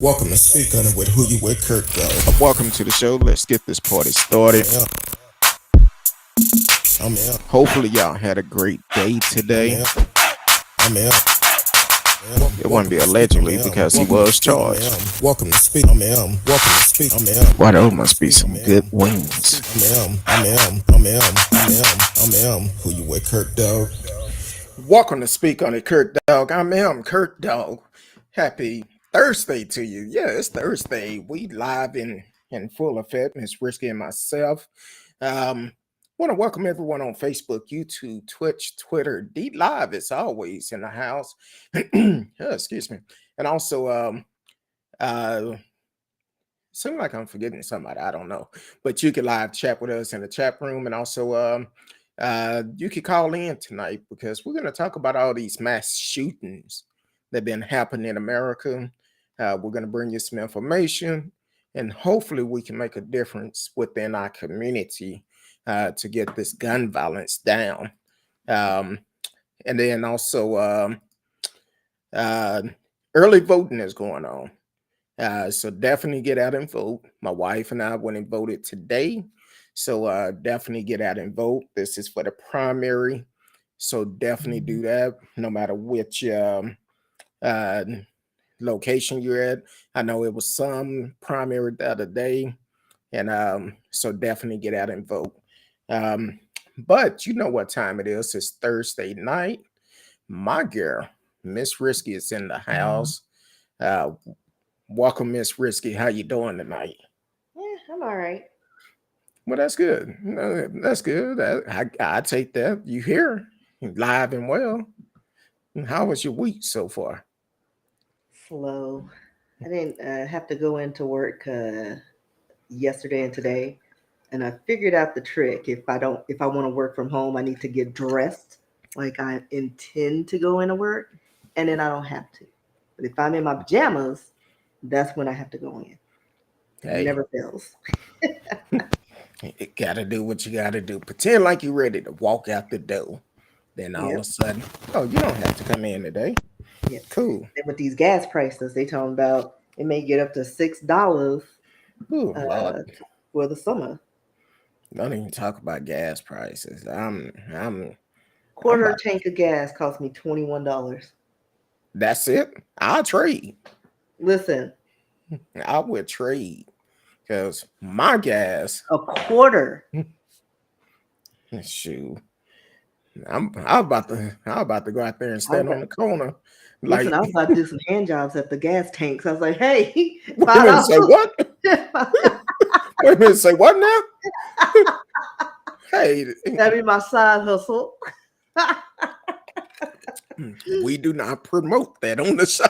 Welcome to Speak On It with Who You With Kurt Go. Welcome to the show. Let's get this party started. I'm out. Hopefully, y'all had a great day today. I'm out. It wouldn't be allegedly because he was charged. Welcome to Speak. I'm out. Welcome to Speak. I'm out. Why, those must be some good wings. I'm Who You With Kurt Dog. Welcome to Speak On It, Kurt Dogg. I'm Kurt Dogg. Happy Thursday to you. Yeah, it's Thursday. We live in full effect. Miss Risky and myself. Want to welcome everyone on Facebook, YouTube, Twitch, Twitter, D Live as always in the house. Excuse me. And also seems like I'm forgetting somebody. I don't know. But you can live chat with us in the chat room, and also you can call in tonight because we're going to talk about all these mass shootings that have been happening in America. We're going to bring you some information, and hopefully we can make a difference within our community to get this gun violence down. And then also early voting is going on. So definitely get out and vote. My wife and I went and voted today. So definitely get out and vote. This is for the primary. So definitely do that no matter which location you're at. I know it was some primary the other day. And so definitely get out and vote. But you know what time it is. It's Thursday night. My girl, Miss Risky, is in the house. Welcome, Miss Risky. How you doing tonight? Yeah, I'm all right. Well, that's good. That's good. I take that. You here, live and well. How was your week so far? Slow. I didn't have to go into work yesterday and today, and I figured out the trick. If I want to work from home, I need to get dressed like I intend to go into work, and then I don't have to. But if I'm in my pajamas, that's when I have to go in. Hey. It never fails. You gotta do what you gotta do. Pretend like you're ready to walk out the door. Then all of a sudden, oh, you don't have to come in today. Yeah, cool. And with these gas prices, they talking about it may get up to $6 for the summer. Don't even talk about gas prices. Quarter tank of gas cost me $21. That's it. I'll trade. Listen, I would trade because my gas a quarter. Shoot, I'm about to go out there and stand on the corner. Listen, I was about to do some hand jobs at the gas tanks. I was like, "Hey, wait a minute, say what? Wait a minute, say what now? Hey, that'd be my side hustle." We do not promote that on the show.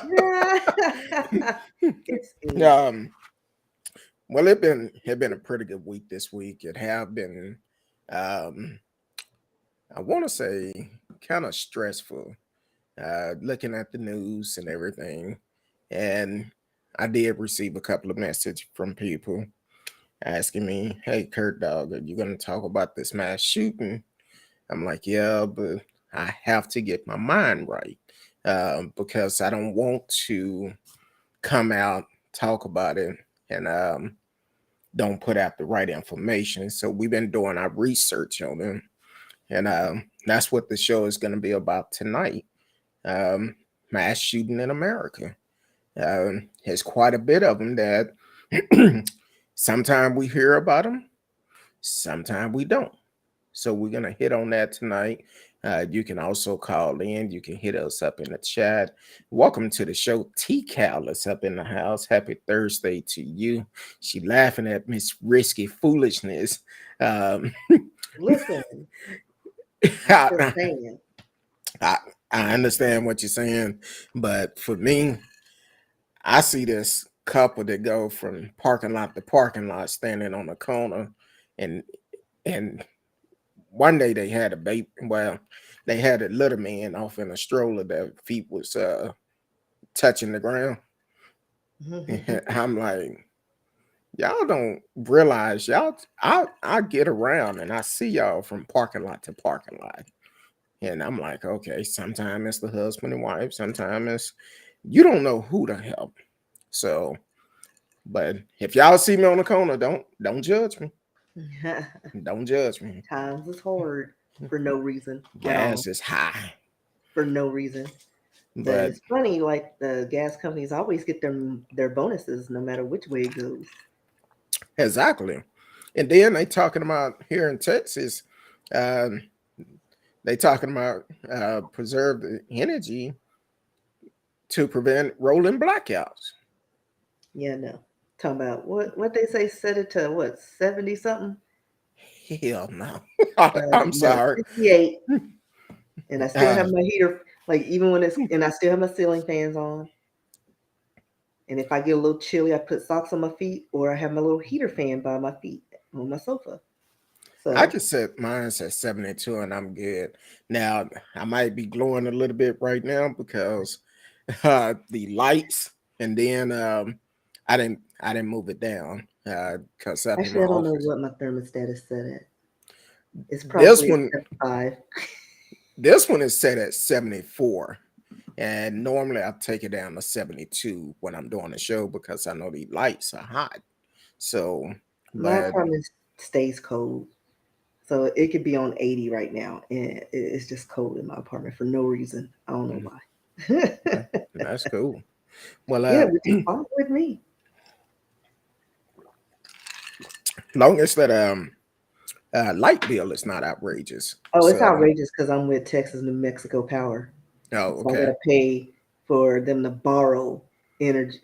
Well, it been a pretty good week this week. It have been, I want to say, kind of stressful. Looking at the news and everything, and I did receive a couple of messages from people asking me, "Hey, Kurt Dogg, are you going to talk about this mass shooting?" I'm like, "Yeah, but I have to get my mind right because I don't want to come out, talk about it, and don't put out the right information." So we've been doing our research on it, and that's what the show is going to be about tonight. Mass shooting in America. There's quite a bit of them that sometimes we hear about them, sometimes we don't. So we're going to hit on that tonight. You can also call in. You can hit us up in the chat. Welcome to the show. T-Cal is up in the house. Happy Thursday to you. She laughing at Miss Risky foolishness. Listen, I understand what you're saying, but for me, I see this couple that go from parking lot to parking lot standing on the corner, and one day they had a baby. Well, they had a little man off in a stroller that feet was touching the ground. I'm like, y'all don't realize I get around and I see y'all from parking lot to parking lot. And I'm like, okay, sometimes it's the husband and wife, sometimes it's, you don't know who to help. So, but if y'all see me on the corner, don't judge me. Don't judge me. Times is hard for no reason at all. Gas is high, For no reason. But but it's funny, like the gas companies always get their bonuses no matter which way it goes. exactly. And then they talking about here in Texas, um, they talking about preserve the energy to prevent rolling blackouts. Yeah, no. Talking about what they say, set it to what, 70 something? Hell no. I'm No, sorry. 68. And I still Uh, have my heater, like even when it's, and I still have my ceiling fans on. And if I get a little chilly, I put socks on my feet, or I have my little heater fan by my feet on my sofa. I So can set mine at 72 and I'm good. Now, I might be glowing a little bit right now because the lights, and then I didn't move it down because up in my actually, I don't know office. what my thermostat is set at. It's This probably one, 75. this one is set at 74. And normally I take it down to 72 when I'm doing the show because I know the lights are hot. So, My but apartment stays cold. So it could be on 80 right now, and it's just cold in my apartment for no reason. I don't know mm, why. that's cool. Well, Yeah, which is fine with me. long as that light bill is not outrageous. Oh, it's So, outrageous because I'm with Texas New Mexico Power, oh, so I got okay. to pay for them to borrow energy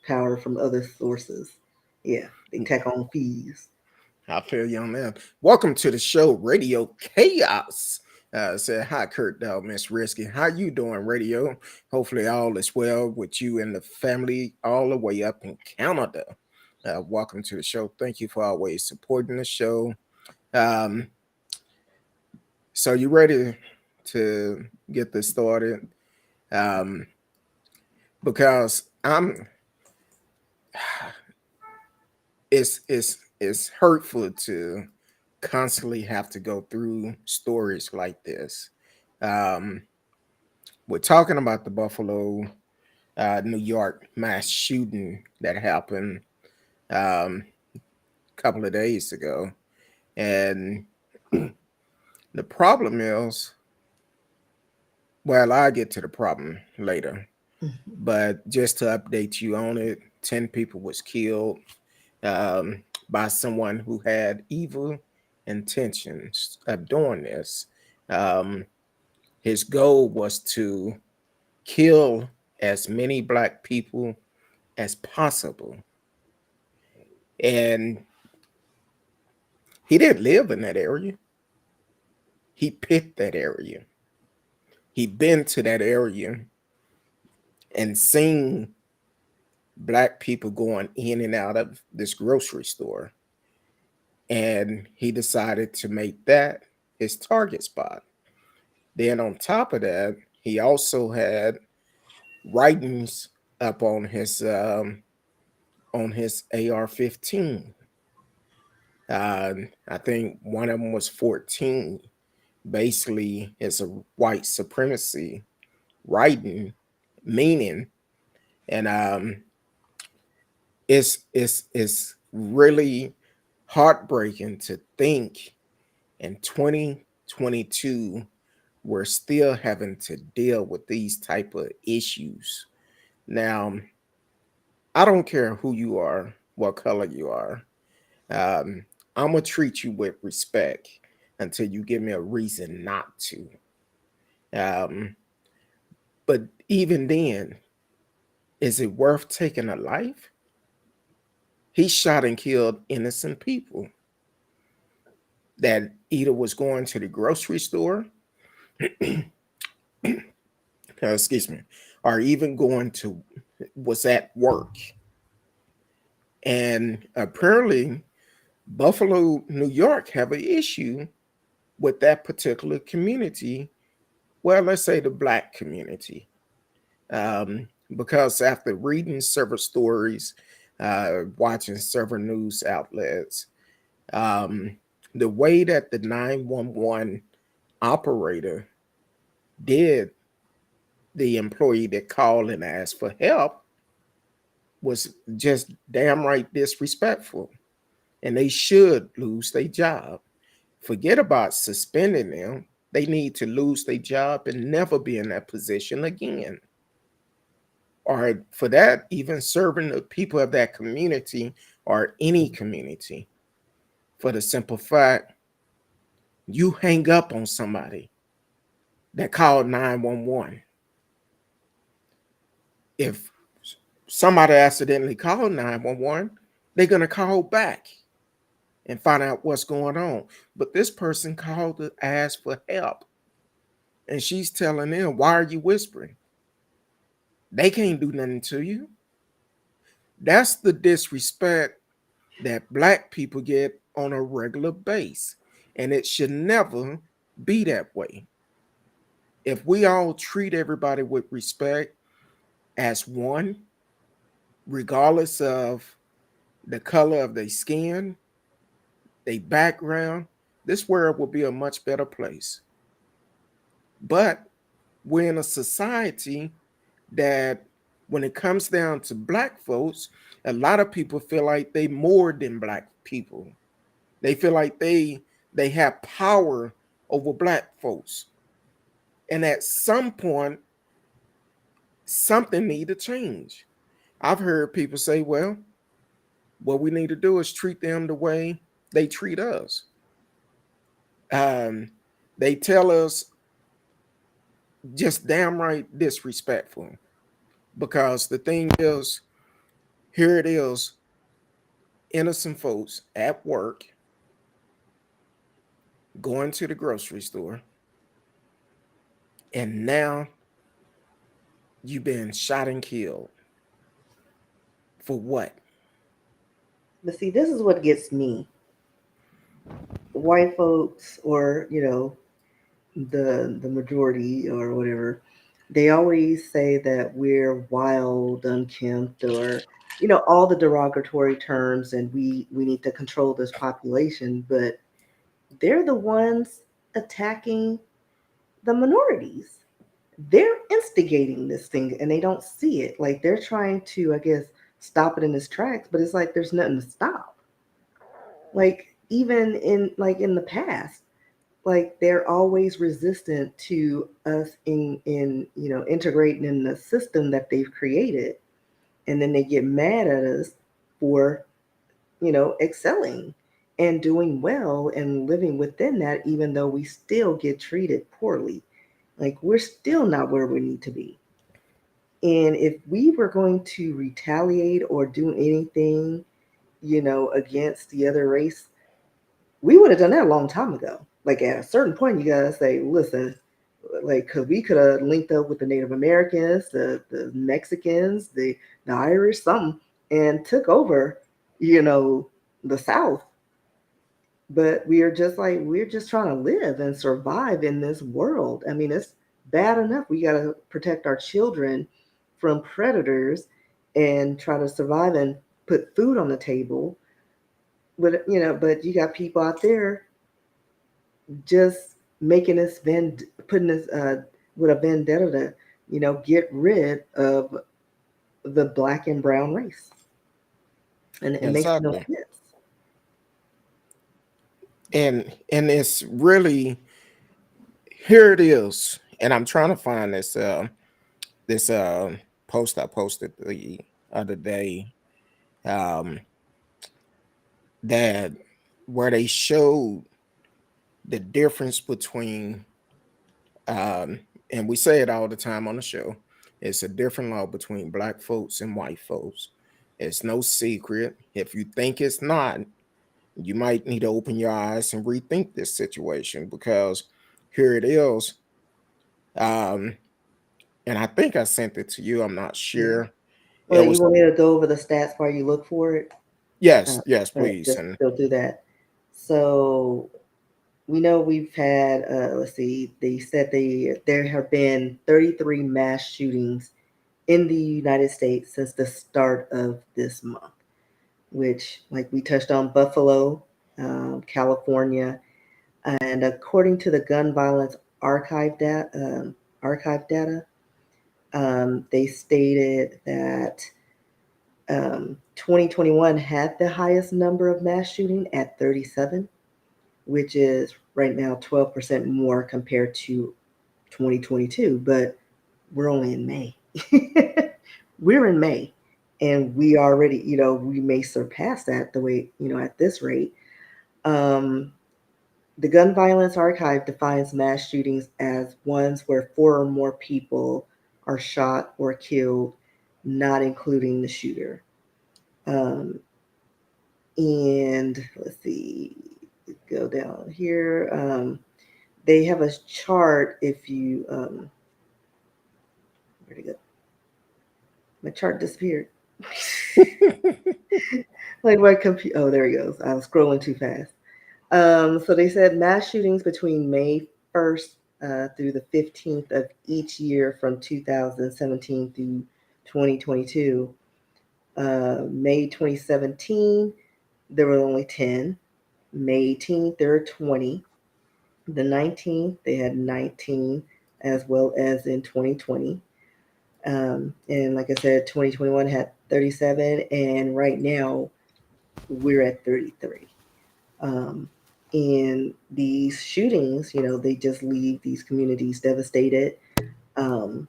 power from other sources. Yeah, they tack on fees. I feel you on that. Welcome to the show, Radio Chaos. Said hi, Kurt Dog, Miss Risky. How you doing, Radio? Hopefully all is well with you and the family all the way up in Canada. Welcome to the show. Thank you for always supporting the show. Um, so you ready to get this started? Um, because it's hurtful to constantly have to go through stories like this. Um, we're talking about the Buffalo, New York mass shooting that happened a couple of days ago, and the problem is, well, I'll get to the problem later. But just to update you on it, 10 people was killed by someone who had evil intentions of doing this. Um, his goal was to kill as many black people as possible. And he didn't live in that area. He picked that area. He been to that area and seen black people going in and out of this grocery store. And he decided to make that his target spot. Then on top of that, he also had writings up on his AR-15. I think one of them was 14. Basically, it's a white supremacy writing meaning, and it's really heartbreaking to think in 2022 we're still having to deal with these type of issues. Now, I don't care who you are, what color you are. Um, I'm gonna treat you with respect until you give me a reason not to. Um, but even then, is it worth taking a life? He shot and killed innocent people that either was going to the grocery store, excuse me, or even going to was at work. And apparently, Buffalo, New York, have an issue with that particular community. Well, let's say the black community, because after reading several stories, watching several news outlets, um, the way that the 911 operator did the employee that called and asked for help, was just damn right disrespectful, and they should lose their job. Forget about suspending them. They need to lose their job and never be in that position again. Or for that, even serving the people of that community or any community. For the simple fact, you hang up on somebody that called 911. If somebody accidentally called 911, they're going to call back and find out what's going on. But this person called to ask for help. And she's telling them, why are you whispering? They can't do nothing to you. That's the disrespect that black people get on a regular base. And it should never be that way. If we all treat everybody with respect as one, regardless of the color of their skin, their background, this world will be a much better place. But we're in a society that when it comes down to black folks, a lot of people feel like they more than black people. They feel like they have power over black folks. And at some point, something need to change. I've heard people say, well, what we need to do is treat them the way they treat us. Um, they tell us just damn right disrespectful. Because the thing is, here it is, innocent folks at work going to the grocery store, and now you've been shot and killed. For what? But see, this is what gets me. White folks, or the majority or whatever, they always say that we're wild, unkempt, or all the derogatory terms, and we need to control this population. But they're the ones attacking the minorities. They're instigating this thing, and they don't see it. Like they're trying to, I guess, stop it in its tracks, but it's like there's nothing to stop. Like even in the past, like they're always resistant to us in integrating in the system that they've created, and then they get mad at us for excelling and doing well and living within that, even though we still get treated poorly. Like we're still not where we need to be. And if we were going to retaliate or do anything against the other race, we would have done that a long time ago. Like at a certain point, you gotta say, listen, like, cause we could have linked up with the Native Americans, the Mexicans, the Irish, something, and took over, you know, the South. But we're just trying to live and survive in this world. I mean, it's bad enough we gotta protect our children from predators and try to survive and put food on the table. But you got people out there just making this putting this with a vendetta to get rid of the black and brown race, and it makes no Exactly. sense. And it's really, here it is. And I'm trying to find this post I posted the other day, um that where they showed the difference between, um and we say it all the time on the show, it's a different law between black folks and white folks. It's no secret. If you think it's not, you might need to open your eyes and rethink this situation, because here it is. Um, and I think I sent it to you. I'm not Yeah. sure. It Well, you was, want me to go over the stats while you look for it? yes, Uh, yes, all right, please. just And go through that. So we know we've had, let's see, they said there have been 33 mass shootings in the United States since the start of this month, which, like we touched on, Buffalo, California, and according to the gun violence archive data, they stated that 2021 had the highest number of mass shooting at 37, which is right now 12% more compared to 2022. But we're only in May. We're in May, and we already, we may surpass that the way, at this rate. Um, the Gun Violence Archive defines mass shootings as ones where four or more people are shot or killed, not including the shooter. Um, and let's see, go down here. They have a chart. If you, where'd it go? My chart disappeared. Like my computer. Oh, there he goes. I was scrolling too fast. So they said mass shootings between May 1st through the 15th of each year from 2017 through 2022. May 2017, there were only 10. May 18th, there were 20. The 19th, they had 19, as well as in 2020. And like I said, 2021 had 37, and right now we're at 33. Um, and these shootings, they just leave these communities devastated. And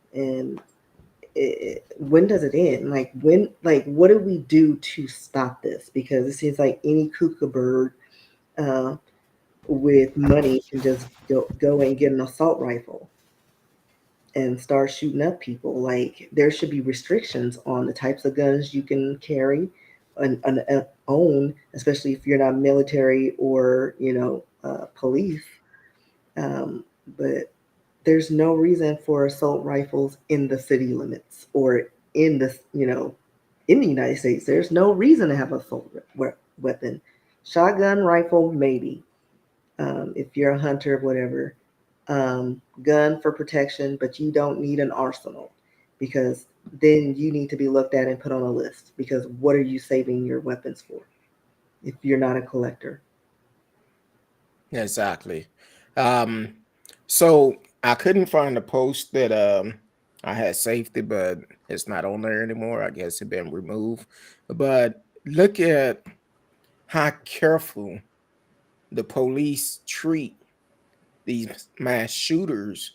when does it end? What do we do to stop this? Because it seems like any kookaburra bird uh, with money can just go and get an assault rifle and start shooting up people. Like there should be restrictions on the types of guns you can carry and own, especially if you're not military or police. But there's no reason for assault rifles in the city limits or in the in the United States. There's no reason to have an assault weapon. Shotgun, rifle, maybe if you're a hunter, whatever. Gun for protection, but you don't need an arsenal because then you need to be looked at and put on a list because what are you saving your weapons for if you're not a collector? Exactly. Um, so I couldn't find the post that I had saved it, but it's not on there anymore. I guess it been removed. But look at how careful the police treat these mass shooters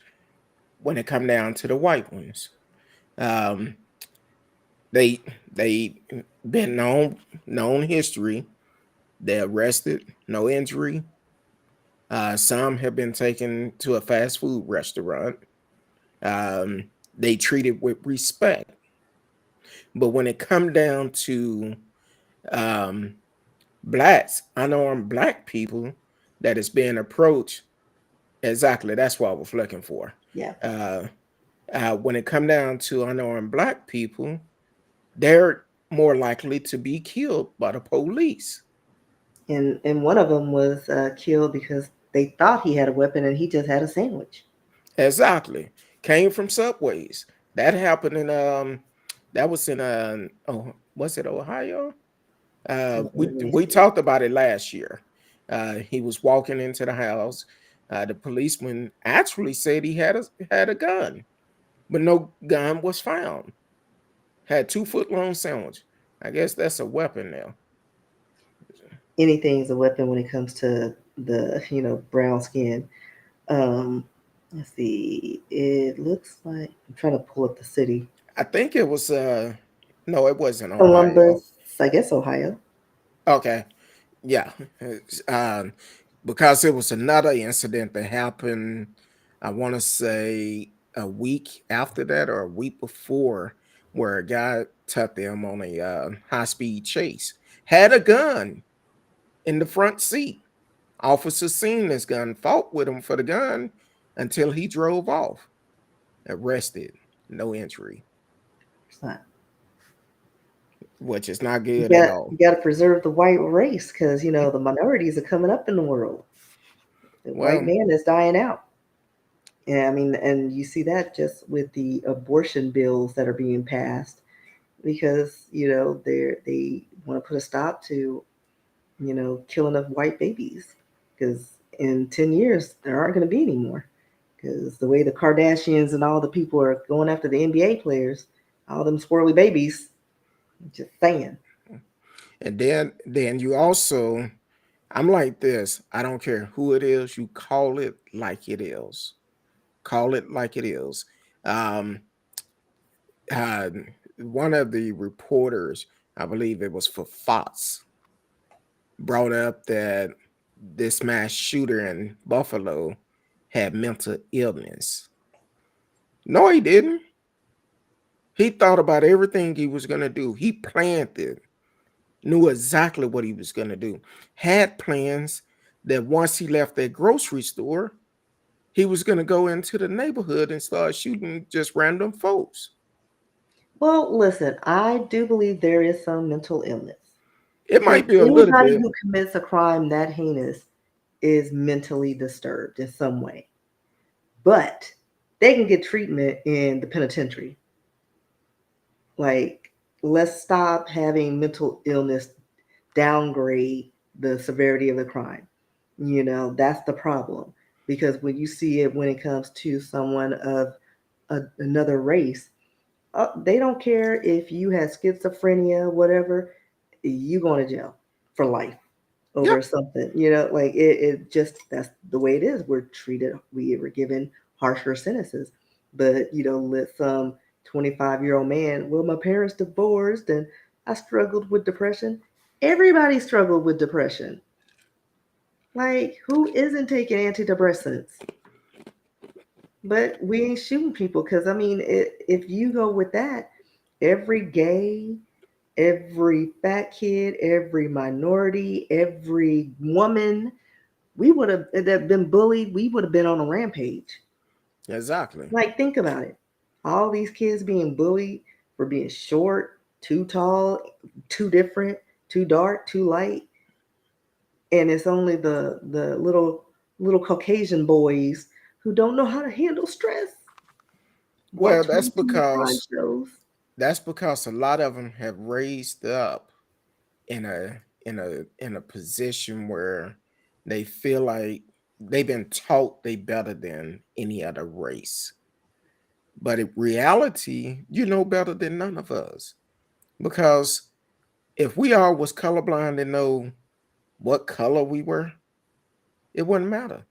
when it come down to the white ones. Um, they been known history. They arrested, no injury. Some have been taken to a fast food restaurant. They treated with respect. But when it come down to um, blacks, unarmed black people that is being approached, exactly that's what I was looking for. Yeah. Uh, when it come down to unarmed black people, they're more likely to be killed by the police. And one of them was killed because they thought he had a weapon and he just had a sandwich. Exactly. Came from subways. That happened in that was in oh, was it Ohio? We talked about it last year. He was walking into the house. The policeman actually said he had a gun, but no gun was found. Had 2 foot long sandwich. I guess that's a weapon now. Anything's a weapon when it comes to the brown skin. Um, let's see. It looks like I'm trying to pull up the city. I think it was no, it wasn't Ohio. Columbus, I guess Ohio. Okay. Yeah. Um, because it was another incident that happened, I want to say a week after that or a week before, where a guy took them on a high speed chase, had a gun in the front seat. Officers seen this gun, fought with him for the gun until he drove off. Arrested, no injury, It's not. which is not You good at got all. you got to preserve the white race because the minorities are coming up in the world. The white Well, man is dying out. And I mean, and you see that just with the abortion bills that are being passed because they want to put a stop to killing of white babies because in 10 years there aren't going to be any more because the way the Kardashians and all the people are going after the NBA players, all them squirrely babies, Just saying. And then you also, I'm like this. I don't care who it is. You call it like it is. Call it like it is. Um, uh, One of the reporters, I believe it was for Fox, brought up that this mass shooter in Buffalo had mental illness. No, he didn't. He thought about everything he was going to do. He planned it, knew exactly what he was going to do, had plans that once he left that grocery store, he was going to go into the neighborhood and start shooting just random folks. Well, listen, I do believe there is some mental illness It because might be a little anybody bit. who commits a crime that heinous is mentally disturbed in some way. But they can get treatment in the penitentiary. Like, let's stop having mental illness downgrade the severity of the crime. That's the problem. Because when you see it when it comes to someone of another race, they don't care if you have schizophrenia, whatever, you going to jail for life Yep. over something. Like it just that's the way it is. We were given harsher sentences. But let some 25-year-old man, well, my parents divorced and I struggled with depression. Everybody struggled with depression. Like, who isn't taking antidepressants? But we ain't shooting people because, I mean, if you go with that, every gay, every fat kid, every minority, every woman, we would have that been bullied, we would have been on a rampage. Exactly. Like, think about it. All these kids being bullied for being short, too tall, too different, too dark, too light. And it's only the little Caucasian boys who don't know how to handle stress. Well, Watch way too many crime shows. that's because a lot of them have raised up in a position where they feel like they've been taught they better than any other race. But in reality, you know better than none of us. Because if we all was colorblind and know what color we were, it wouldn't matter.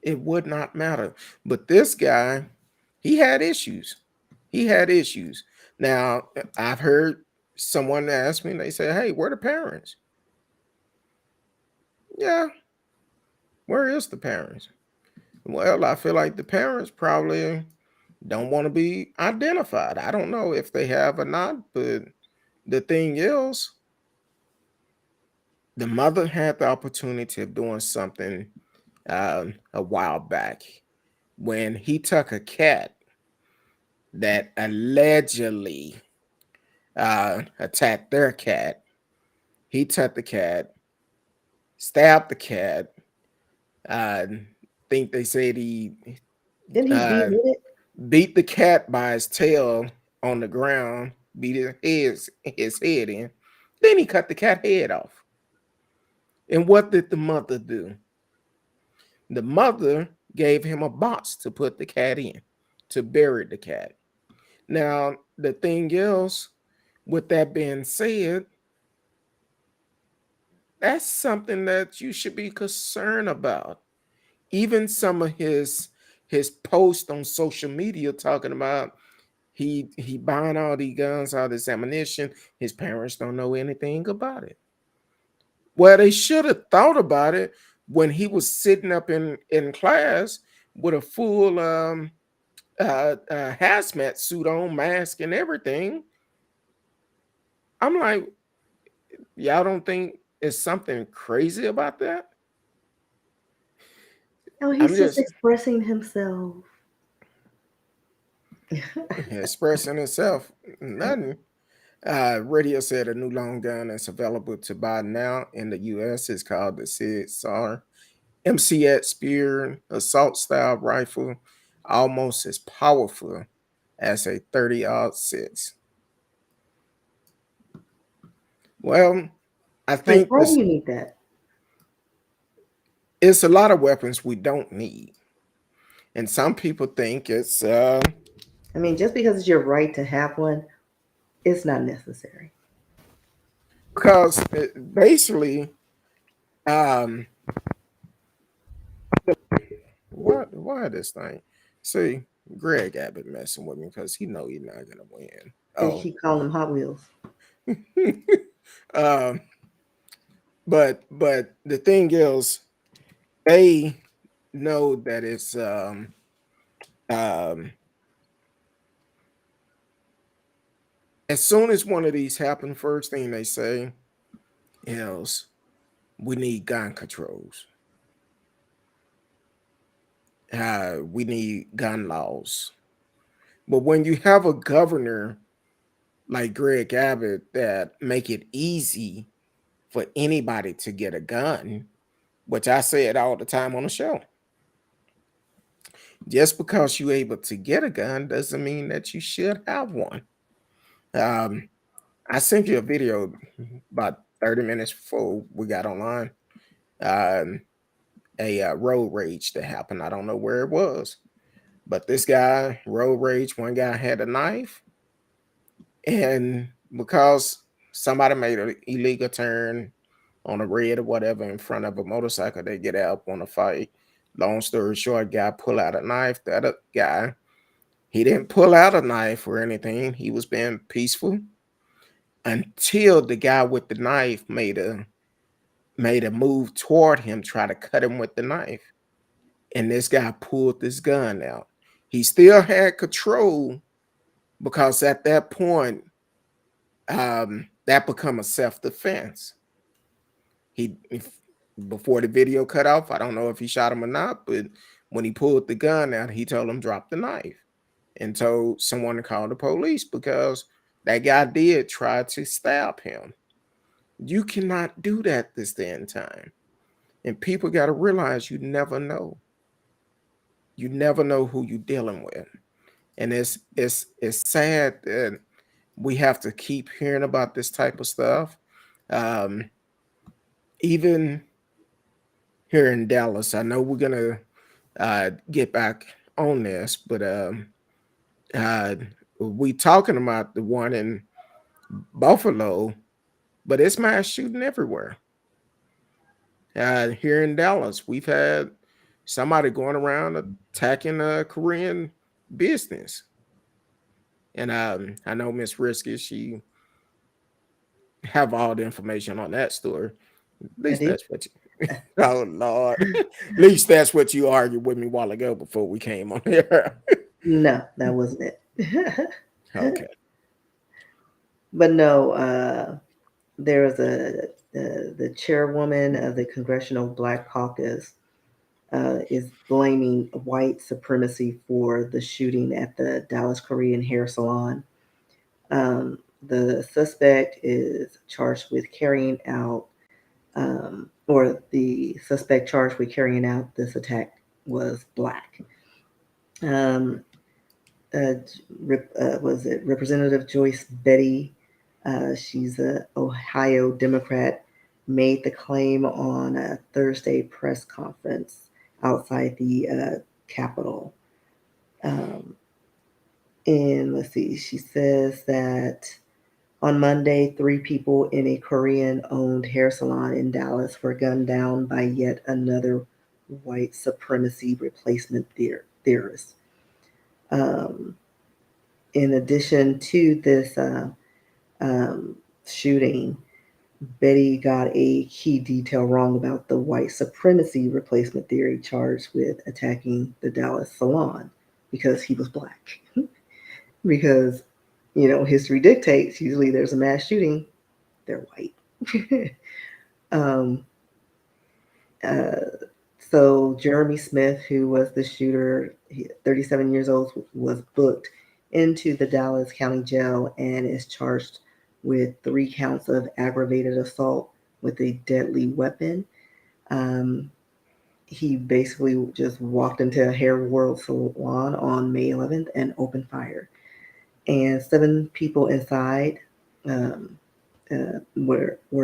It would not matter. But this guy, he had issues. He had issues. Now, I've heard someone ask me, they say, hey, where are the parents? Yeah, where is the parents? Well, I feel like the parents probably don't want to be identified. I don't know if they have or not, but the thing is, the mother had the opportunity of doing something a while back when he took a cat that allegedly attacked their cat. He took the cat, stabbed the cat. I think they said he Didn't he uh, behead it? beat the cat by his tail on the ground, beat his head in. Then he cut the cat head off. And what did the mother do? The mother gave him a box to put the cat in, to bury the cat. Now, the thing is, with that being said, that's something that you should be concerned about. Even some of his posts on social media talking about he buying all these guns, all this ammunition. His parents don't know anything about it. Well, they should have thought about it when he was sitting up in class with a full hazmat suit on, mask and everything. I'm like, y'all don't think it's something crazy about that? No, I'm he's just just expressing himself. expressing itself. Nothing. Radio said a new long gun that's available to buy now in the U.S. is called the SIG MCX Spear assault style rifle, almost as powerful as a 30-06. Well, I Like, think why do this you need that? it's a lot of weapons we don't need, and some people think it's I mean, just because it's your right to have one, It's not necessary. because basically, um, why this thing? See, Greg Abbott messing with me because he know he's not gonna win. They Oh, keep calling them Hot Wheels. um, but the thing is, they know that it's um as soon as one of these happen, first thing they say is we need gun controls. We need gun laws. But when you have a governor like Greg Abbott that make it easy for anybody to get a gun, which I say it all the time on the show. Just because you're able to get a gun doesn't mean that you should have one. Um, I sent you a video about 30 minutes before we got online. Um, a road rage that happened. I don't know where it was, but this guy, road rage, one guy had a knife, and because somebody made an illegal turn on a red or whatever in front of a motorcycle, they get out, want to fight. Long story short, guy pull out a knife. The other guy, he didn't pull out a knife or anything. He was being peaceful until the guy with the knife made a move toward him, try to cut him with the knife. And this guy pulled this gun out. He still had control because at that point, that become a self-defense. Before the video cut off, I don't know if he shot him or not, but when he pulled the gun out, he told him drop the knife and told someone to call the police because that guy did try to stab him. You cannot do that this day and time. And people got to realize you never know. You never know who you're dealing with. And it's sad that we have to keep hearing about this type of stuff. Um, even here in Dallas, I know we're gonna get back on this, but uh, we talking about the one in Buffalo, but it's mass shooting everywhere. Here in Dallas, we've had somebody going around attacking a Korean business, and I know Miss Risky, she have all the information on that story. At I least did. that's what you. Oh Lord, at least that's what you argued with me a while ago before we came on here. No, that wasn't it. Okay. But no, there was the chairwoman of the Congressional Black Caucus is blaming white supremacy for the shooting at the Dallas Korean hair salon. The suspect is charged with carrying out, or the suspect charged with carrying out this attack was black. Um, was it Representative Joyce Betty? She's a Ohio Democrat. Made the claim on a Thursday press conference outside the Capitol. Um, and let's see, she says that on Monday, 3 people in a Korean-owned hair salon in Dallas were gunned down by yet another white supremacy replacement theorist. Um, in addition to this um, shooting, Betty got a key detail wrong about the white supremacy replacement theory charged with attacking the Dallas salon because he was black. Because, history dictates usually there's a mass shooting, they're white. um, uh, so Jeremy Smith, who was the shooter, 37 years old, was booked into the Dallas County Jail and is charged with 3 counts of aggravated assault with a deadly weapon. Um, he basically just walked into a hair world salon on May 11th and opened fire. And 7 people inside were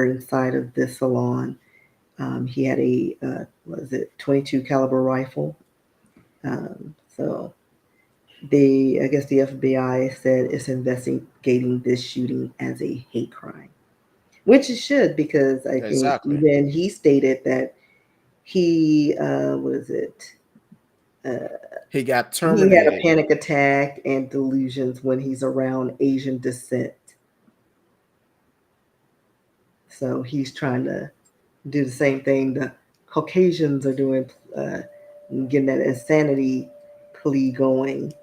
inside of this salon. He had a 22 caliber rifle. So I guess the FBI said it's investigating this shooting as a hate crime, which it should, because I think Exactly. even he stated that he was it uh, He got he had a terminated. panic attack and delusions when he's around Asian descent. So he's trying to do the same thing the Caucasians are doing, uh, getting that insanity plea going,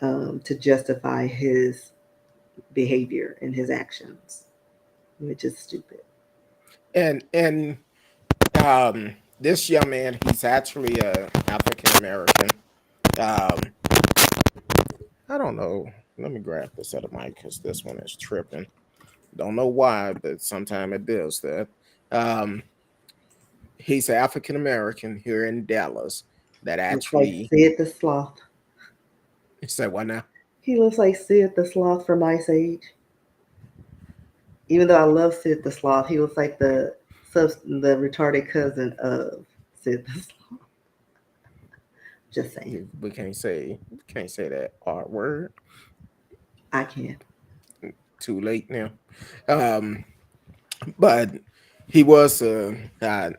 to justify his behavior and his actions, which is stupid. And um this young man, he's actually a African American. Um I don't know. Let me grab this other mic because this one is tripping. Don't know why, but sometime it does that. Um he's African American here in Dallas that Looks like actually Sid the Sloth. said what now? He looks like Sid the Sloth from Ice Age. Even though I love Sid the Sloth, he looks like the retarded cousin of Sid the Sloth. Just saying. We can't say that R word. I can. Too late now. Um but he was an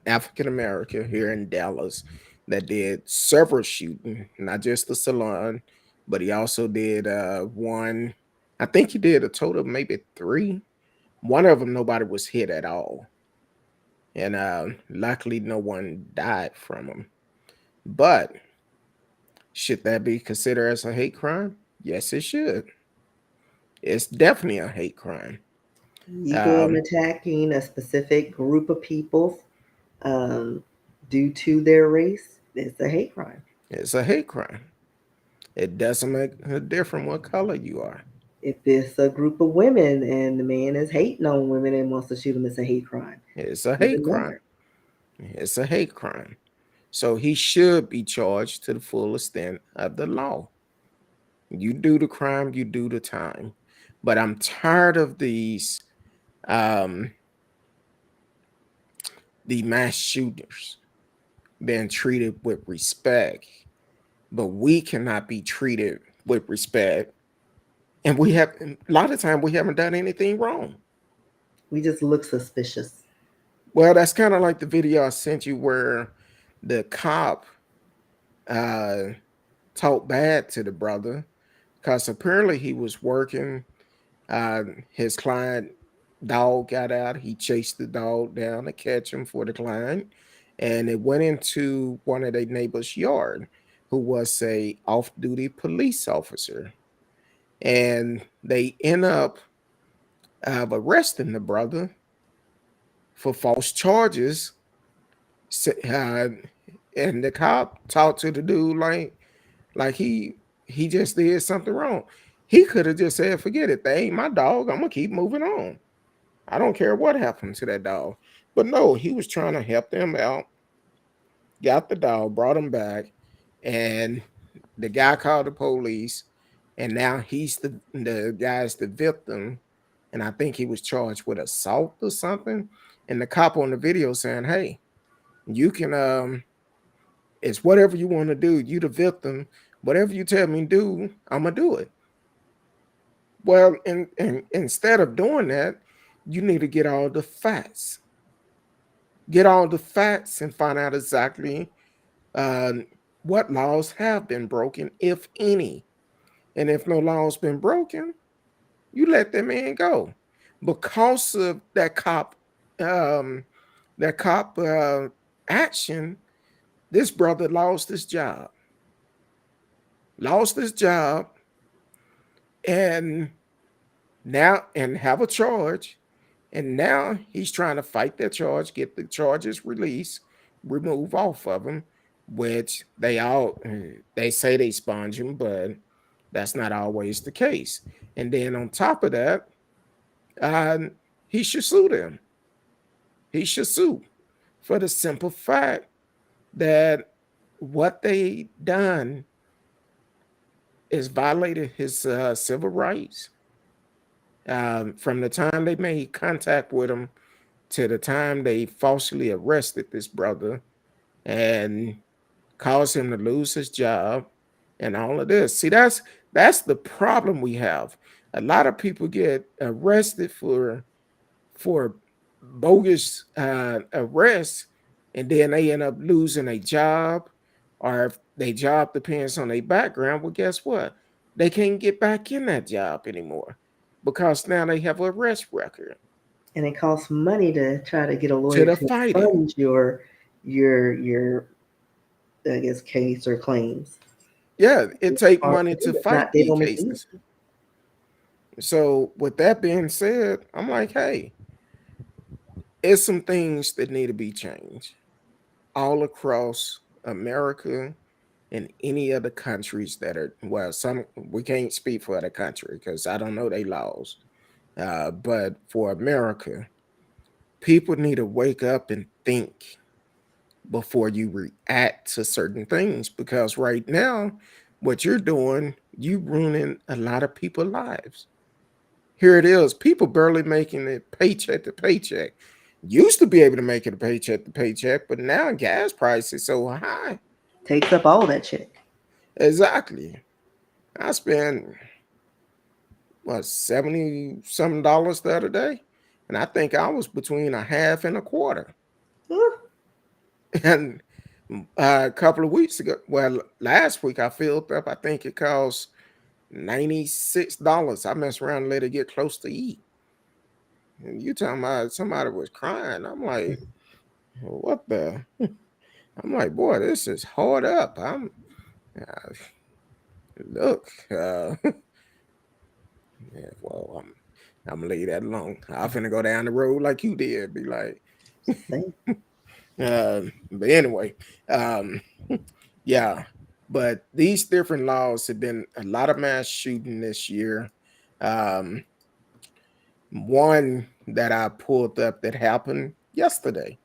African American here in Dallas that did several shooting, not just the salon, but he also did one. I think he did a total of maybe three. One of them, nobody was hit at all, and luckily, no one died from him. But should that be considered as a hate crime? Yes, it should. It's definitely a hate crime. Ego and Um, attacking a specific group of people, um, due to their race is a hate crime. it's a hate crime. It doesn't make a difference what color you are. If it's a group of women and the man is hating on women and wants to shoot them, it's a hate crime. It's a hate Even crime. more. It's a hate crime. So he should be charged to the full extent of the law. You do the crime, you do the time. But I'm tired of um the mass shooters being treated with respect, but we cannot be treated with respect. And we have a lot of time we haven't done anything wrong. We just look suspicious. Well, that's kind of like the video I sent you where the cop uh talked bad to the brother because apparently he was working. His client dog got out. He chased the dog down to catch him for the client, and it went into one of their neighbors' yard, who was a off-duty police officer, and they end up arresting the brother for false charges. And the cop talked to the dude like he just did something wrong. He could have just said, "Forget it. They ain't my dog. I'm gonna keep moving on. I don't care what happened to that dog." But no, he was trying to help them out. Got the dog, brought him back, and the guy called the police. And now he's the guy's the victim, and I think he was charged with assault or something. And the cop on the video saying, "Hey, you can it's whatever you want to do. You the victim. Whatever you tell me to do, I'm gonna do it." Well, and instead of doing that, you need to get all the facts. Get all the facts and find out exactly uh, what laws have been broken, if any. And if no law's been broken, you let that man go. Because of um, that cop action, this brother lost his job, and now and have a charge. And now he's trying to fight that charge, get the charges released, remove off of him, which they say they sponge him, but that's not always the case. And then on top of that, uh, he should sue them. He should sue for the simple fact that what they done is violated his civil rights. From the time they made contact with him to the time they falsely arrested this brother and caused him to lose his job, and all of this. See, that's the problem we have. A lot of people get arrested for bogus arrests, and then they end up losing a job, or if their job depends on their background. Well, guess what? They can't get back in that job anymore because now they have a arrest record And it costs money to try to get a to lawyer the to fighting. fund your I guess case or claims. Yeah, it It's take hard money to to do. It's not fight they these don't make it cases. easy. So, with that being said, I'm like, hey, it's some things that need to be changed all across America and any other countries that are, well, some we can't speak for other country because I don't know their laws. But for America, people need to wake up and think before you react to certain things, because right now, what you're doing, you ruining a lot of people's lives. Here it is, people barely making it paycheck to paycheck. Used to be able to make it a paycheck to paycheck, but now gas prices so high. Takes up all that check. Exactly. I spent what 70 some dollars the other day, and I think I was between a half and a quarter. Whew. And a couple of weeks ago, well, last week I filled up. I think it cost $96. I messed around and let it get close to eat. And you talking about somebody was crying? I'm like, what the? I'm like, boy, this is hard up. Uh, look, yeah, well, I'm gonna leave that alone. I'm finna go down the road like you did. Be like, Same. but anyway, um, yeah. But these different laws have been a lot of mass shooting this year. Um, one that I pulled up that happened yesterday.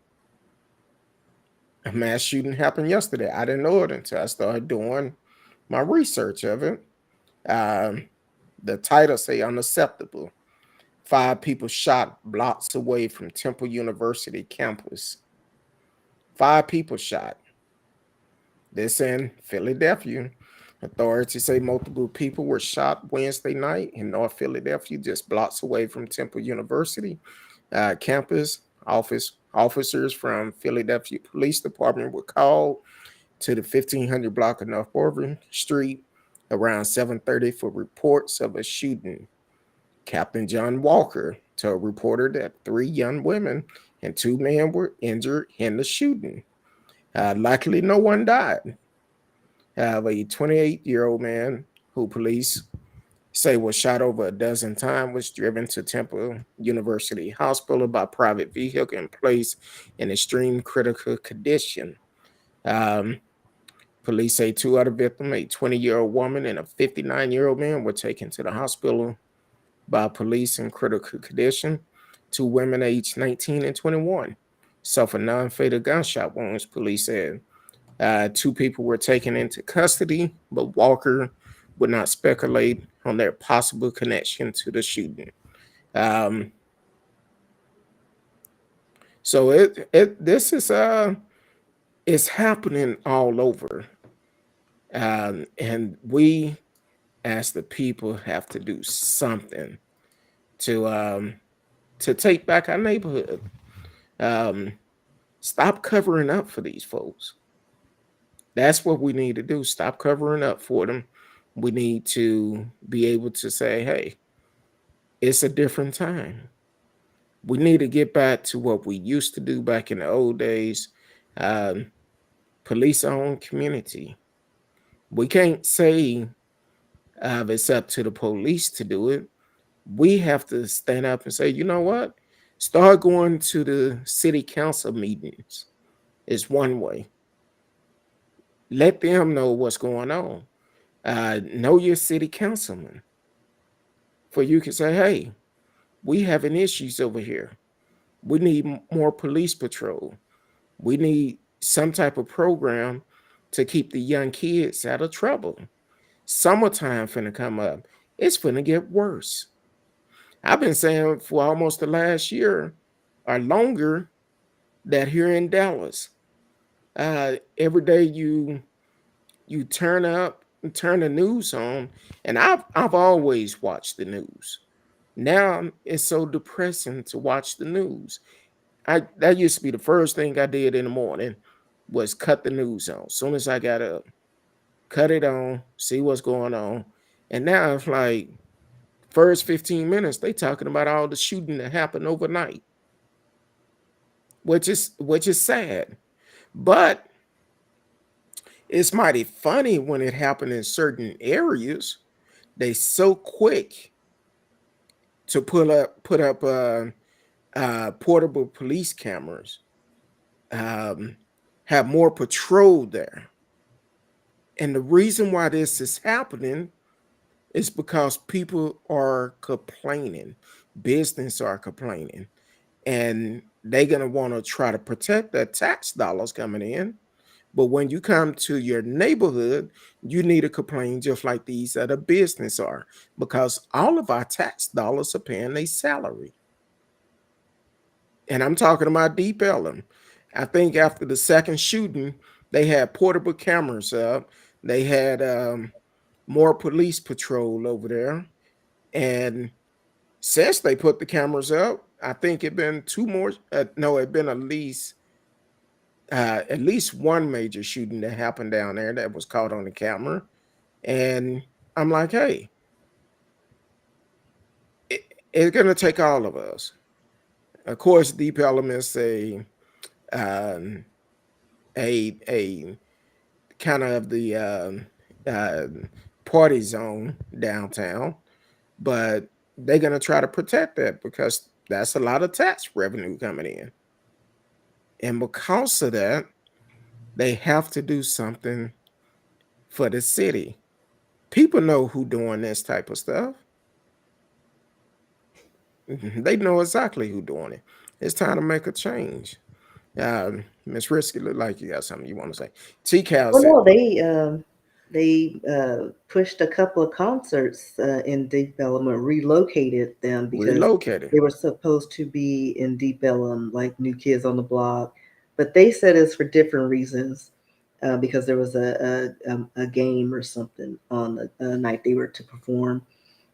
A mass shooting happened yesterday. I didn't know it until I started doing my research of it. Um, the title say unacceptable. 5 people shot blocks away from Temple University campus. 5 people shot. This in Philadelphia. Authorities say multiple people were shot Wednesday night in North Philadelphia, just blocks away from Temple University campus. Officers from Philadelphia Police Department were called to the 1500 block of North Bourbon Street around 7:30 for reports of a shooting. Captain John Walker told a reporter that 3 young women and 2 men were injured in the shooting. Luckily, no one died. A 28-year-old man who police say was shot over a dozen times was driven to Temple University Hospital by private vehicle and placed in extreme critical condition. Um, Police say 2 other victims, a 20-year-old woman and a 59-year-old man, were taken to the hospital by police in critical condition. 2 women aged 19 and 21 suffered non-fatal gunshot wounds, police said. 2 people were taken into custody, but Walker would not speculate on their possible connection to the shooting. Um, so this is it's happening all over, and we as the people have to do something to um, to take back our neighborhood. Um, Stop covering up for these folks. That's what we need to do. Stop covering up for them. We need to be able to say, hey, it's a different time. We need to get back to what we used to do back in the old days. Um, Police owned community. We can't say it's up to the police to do it. We have to stand up and say, you know what? Start going to the city council meetings. Is one way. Let them know what's going on. Know your city councilman. For you can say, hey, we having issues over here. We need more police patrol. We need some type of program to keep the young kids out of trouble. Summertime finna come up. It's finna get worse. I've been saying for almost the last year or longer that here in Dallas, every day you turn up, turn the news on, and I've always watched the news. Now it's so depressing to watch the news. That used to be the first thing I did in the morning was cut the news on. As soon as I got up, cut it on, see what's going on. And now it's like first 15 minutes, they talking about all the shooting that happened overnight, which is sad. But it's mighty funny when it happened in certain areas. They so quick to put up portable police cameras, um, have more patrol there. And the reason why this is happening is because people are complaining, business are complaining, and they're gonna want to try to protect their tax dollars coming in. But when you come to your neighborhood, you need to complain just like these other business are, because all of our tax dollars are paying their salary. And I'm talking about Deep Ellum. I think after the second shooting, they had portable cameras up. They had more police patrol over there. And since they put the cameras up, I think it been two more. No, it been at least one major shooting that happened down there that was caught on the camera. And I'm like, hey, it's gonna take all of us. Of course, Deep Elements um, a kind of the uh, party zone downtown, but they're gonna try to protect that because that's a lot of tax revenue coming in, and because of that, they have to do something for the city. People know who doing this type of stuff. They know exactly who doing it. It's time to make a change. Miss Risky, look like you got something you want to say. T Cal Well, said, no, they pushed a couple of concerts in Deep Ellum, relocated them because relocated. they were supposed to be in Deep Ellum, like New Kids on the Block, but they said it's for different reasons. Because there was a game or something on the night they were to perform.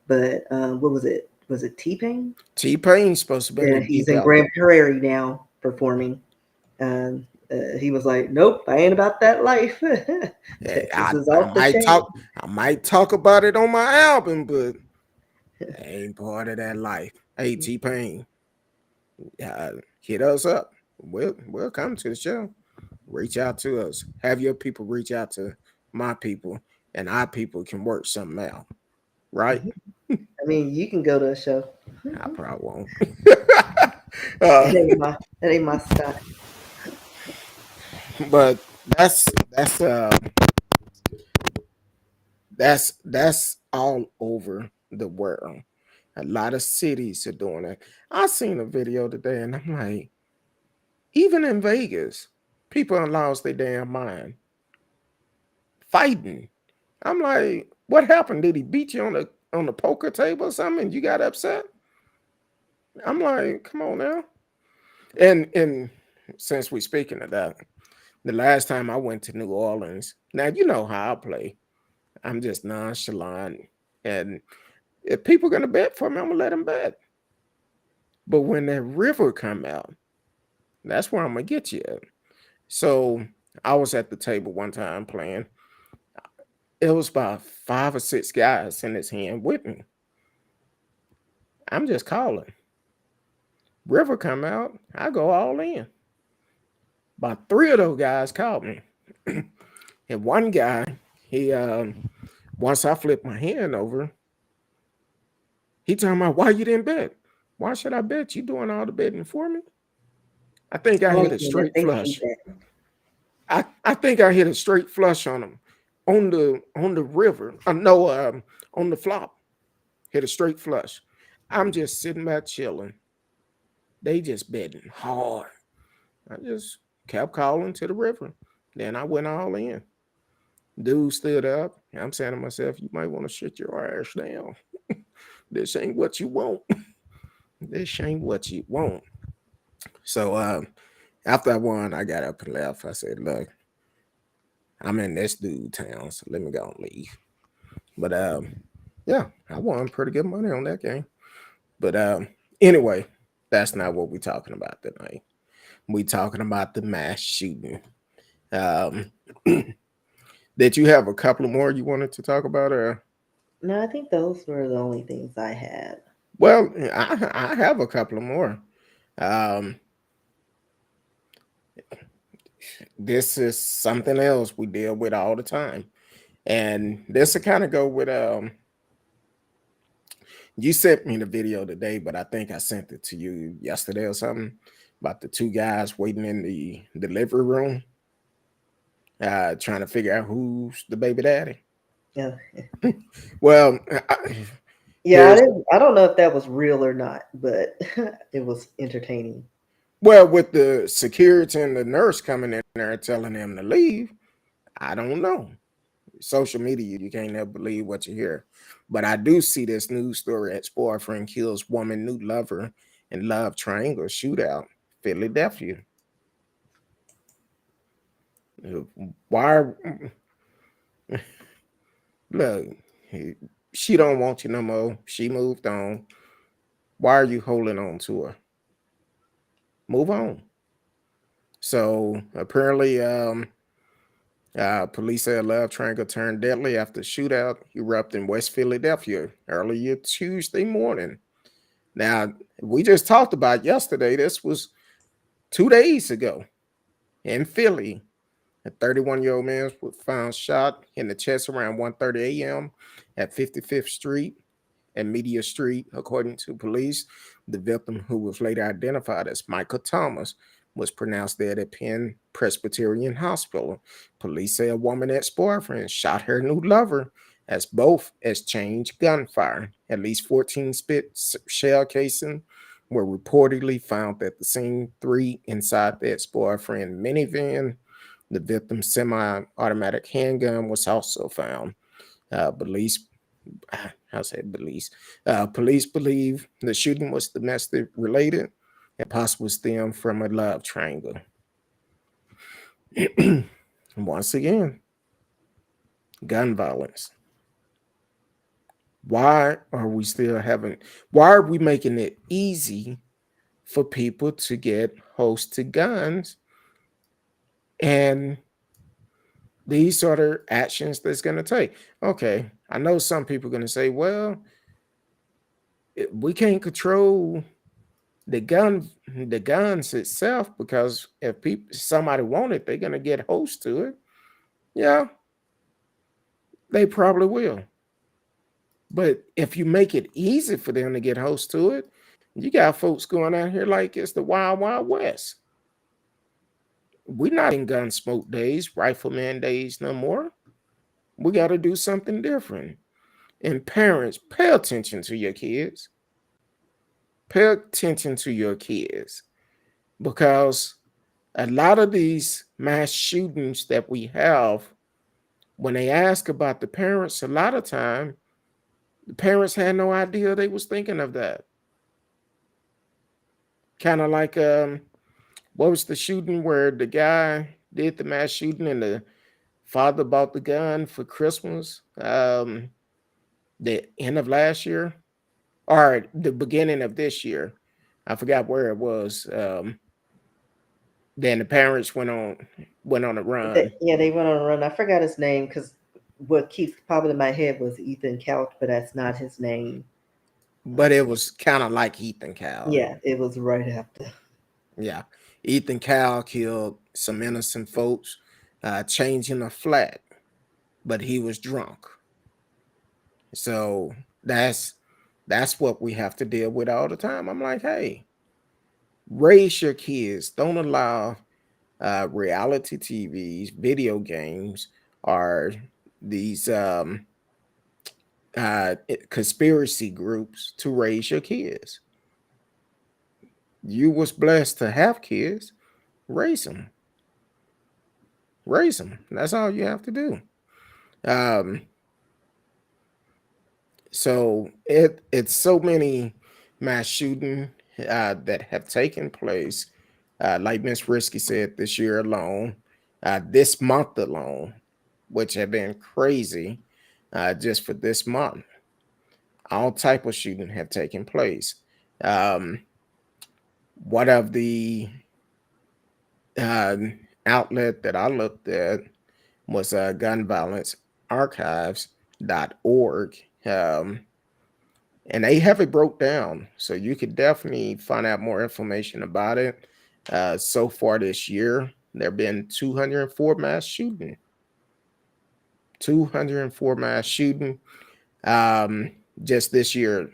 But what was it? Was it T Pain? T-Pain's supposed to have been Yeah, in he's Deep in Ellum. Grand Prairie now performing. And he was like, "Nope, I ain't about that life. Hey, Texas is off the chain." I might talk about it on my album, but I ain't part of that life. Hey, T-Pain, hit us up. We'll come to the show. Reach out to us. Have your people reach out to my people, and our people can work something out. Right? I mean, you can go to a show. I probably won't. That uh, ain't my style. but that's uh that's all over the world. A lot of cities are doing it. I seen a video today, and I'm like, even in Vegas, people are lost their damn mind fighting. I'm like, what happened? Did he beat you on the poker table or something? And you got upset? I'm like, come on now. And since we speaking of that, the last time I went to New Orleans, now you know how I play. I'm just nonchalant, and if people gonna bet for me, I'm gonna let them bet. But when that river come out, that's where I'm gonna get you at. So I was at the table one time playing. It was about 5 or 6 guys in his hand with me. I'm just calling. River come out, I go all in. About three of those guys called me. And one guy, he once I flipped my hand over, he talking about why you didn't bet. Why should I bet? You doing all the betting for me? I think I Oh hit a yeah, straight they hate flush. that. I think I hit a straight flush on him on the river. No, on the flop. Hit a straight flush. I'm just sitting back chilling. They just betting hard. I just kept calling to the river. Then I went all in. Dude stood up. I'm saying to myself, you might want to shut your ass down. This ain't what you want. This ain't what you want. So after I won, I got up and left. I said, look, I'm in this dude town, so let me go and leave. But yeah, I won pretty good money on that game. But anyway, that's not what we're talking about tonight. We talking about the mass shooting. Um, did you have a couple more you wanted to talk about? No, I think those were the only things I had. Well, I have a couple of more. Um, this is something else we deal with all the time, and this will kind of go with you sent me the video today, but I think I sent it to you yesterday or something about the two guys waiting in the delivery room, trying to figure out who's the baby daddy. Yeah, Well, yeah. here's I don't know if that was real or not, but it was entertaining. well with the security and the nurse coming in there telling them to leave. I don't know. Social media, you can't never believe what you hear. But I do see this news story: ex-boyfriend kills woman new lover in love triangle shootout, Philadelphia. Why? Look, she don't want you no more. She moved on. Why are you holding on to her? Move on. So apparently, police say a love triangle turned deadly after shootout erupted in West Philadelphia earlier Tuesday morning. Now, we just talked about yesterday. This was 2 days ago in Philly. A 31-year-old man was found shot in the chest around 1:30 a.m. at 55th Street and Media Street, according to police. The victim, who was later identified as Michael Thomas, was pronounced dead at Penn Presbyterian Hospital. Police say a woman ex-boyfriend shot her new lover as both exchanged gunfire. At least 14 spit shell casings were reportedly found at the scene, 3 inside the ex-boyfriend minivan. The victim's semi-automatic handgun was also found. Police I say police. Police believe the shooting was domestic related and possibly stemmed from a love triangle. Once again, gun violence. Why are we still having? Why are we making it easy for people to get host to guns? And these are the actions that's going to take. Okay, I know some people are going to say, well, we can't control the guns itself, because if somebody want it, they're gonna get host to it. Yeah, they probably will. But if you make it easy for them to get host to it, you got folks going out here like it's the wild wild west. We're not in gun smoke days, rifleman days no more. We got to do something different. And parents, pay attention to your kids. Pay attention to your kids, because a lot of these mass shootings that we have, when they ask about the parents, a lot of time the parents had no idea they was thinking of that. Kind of like what was the shooting where the guy did the mass shooting and the father bought the gun for Christmas, the end of last year or the beginning of this year. I forgot where it was. Then the parents went on a run. Yeah, they went on a run. I forgot his name because what keeps popping in my head was Ethan Couch, but that's not his name. But it was kind of like Ethan Cal. Yeah, it was right after. Yeah. Ethan Cal killed some innocent folks, changing a flat, but he was drunk. So that's what we have to deal with all the time. I'm like, hey, raise your kids. Don't allow reality TVs, video games, or these conspiracy groups to raise your kids. You was blessed to have kids. Raise them. Raise them. That's all you have to do. Um, so it's so many mass shooting that have taken place. Like Miss Risky said, this year alone, this month alone, which have been crazy just for this month. All type of shooting have taken place. Um, one of the uh, outlet that I looked at was gun violence archives.org. And they have it broke down. So you could definitely find out more information about it. So far this year, there have been 204 mass shooting. 204 mass shooting um, just this year.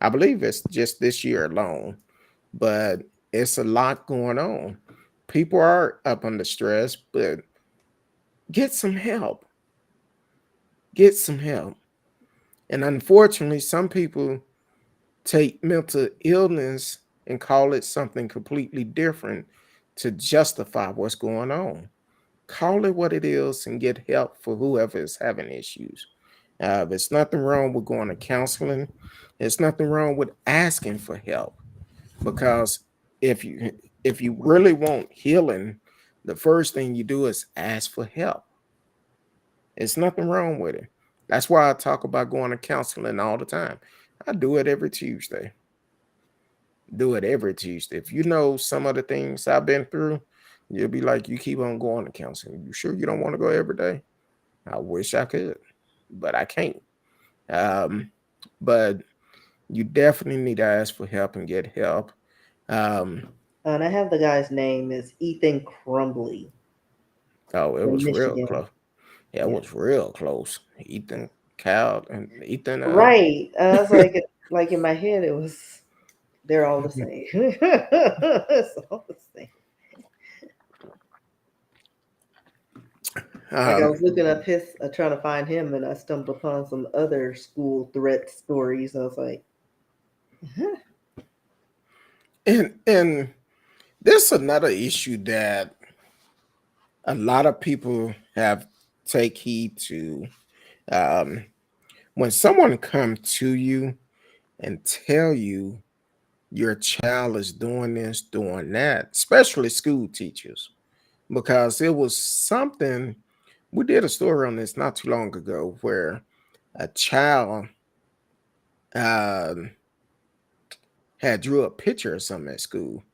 I believe it's just this year alone, but it's a lot going on. People are up under stress, but get some help. Get some help. And unfortunately, some people take mental illness and call it something completely different to justify what's going on. Call it what it is and get help for whoever is having issues. There's nothing wrong with going to counseling. There's nothing wrong with asking for help because if you if you really want healing, the first thing you do is ask for help. There's nothing wrong with it. That's why I talk about going to counseling all the time. I do it every Tuesday. Do it every Tuesday. If you know some of the things I've been through, you'll be like, you keep on going to counseling. You sure you don't want to go every day? I wish I could, but I can't. Um, but you definitely need to ask for help and get help. Um, And I have the guy's name is Ethan Crumbly oh, it from was real Michigan. close. Yeah, it Yeah. was real close. Ethan, Cal, and Ethan. Right. I was like in my head, it was they're all the same. It's all the same. Like I um, was looking up his, trying to find him, and I stumbled upon some other school threat stories. I was like, huh. and this is another issue that a lot of people have take heed to. Um, when someone come to you and tell you your child is doing this, doing that, especially school teachers, because it was something we did a story on this not too long ago where a child um, had drew a picture of something at school.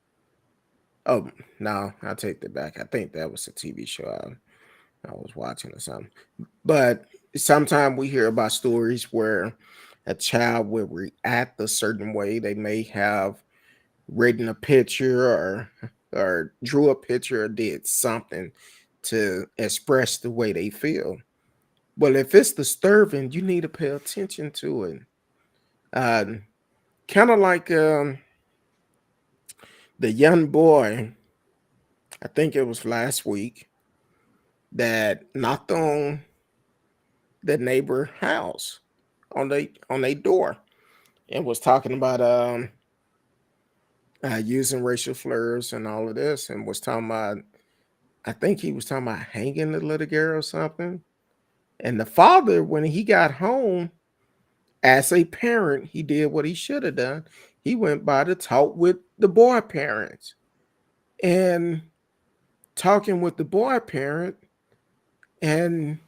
Oh no, I take that back. I think that was a TV show I was watching or something. But sometimes we hear about stories where a child will react a certain way. They may have written a picture or drew a picture or did something to express the way they feel. Well, if it's disturbing, you need to pay attention to it. Uh, kind of like the young boy, I think it was last week, that knocked on the neighbor house on their door and was talking about using racial slurs and all of this, and was talking about, I think he was talking about hanging the little girl or something. And the father, when he got home, as a parent, he did what he should have done. He went by to talk with the boy parents. And talking with the boy parent, and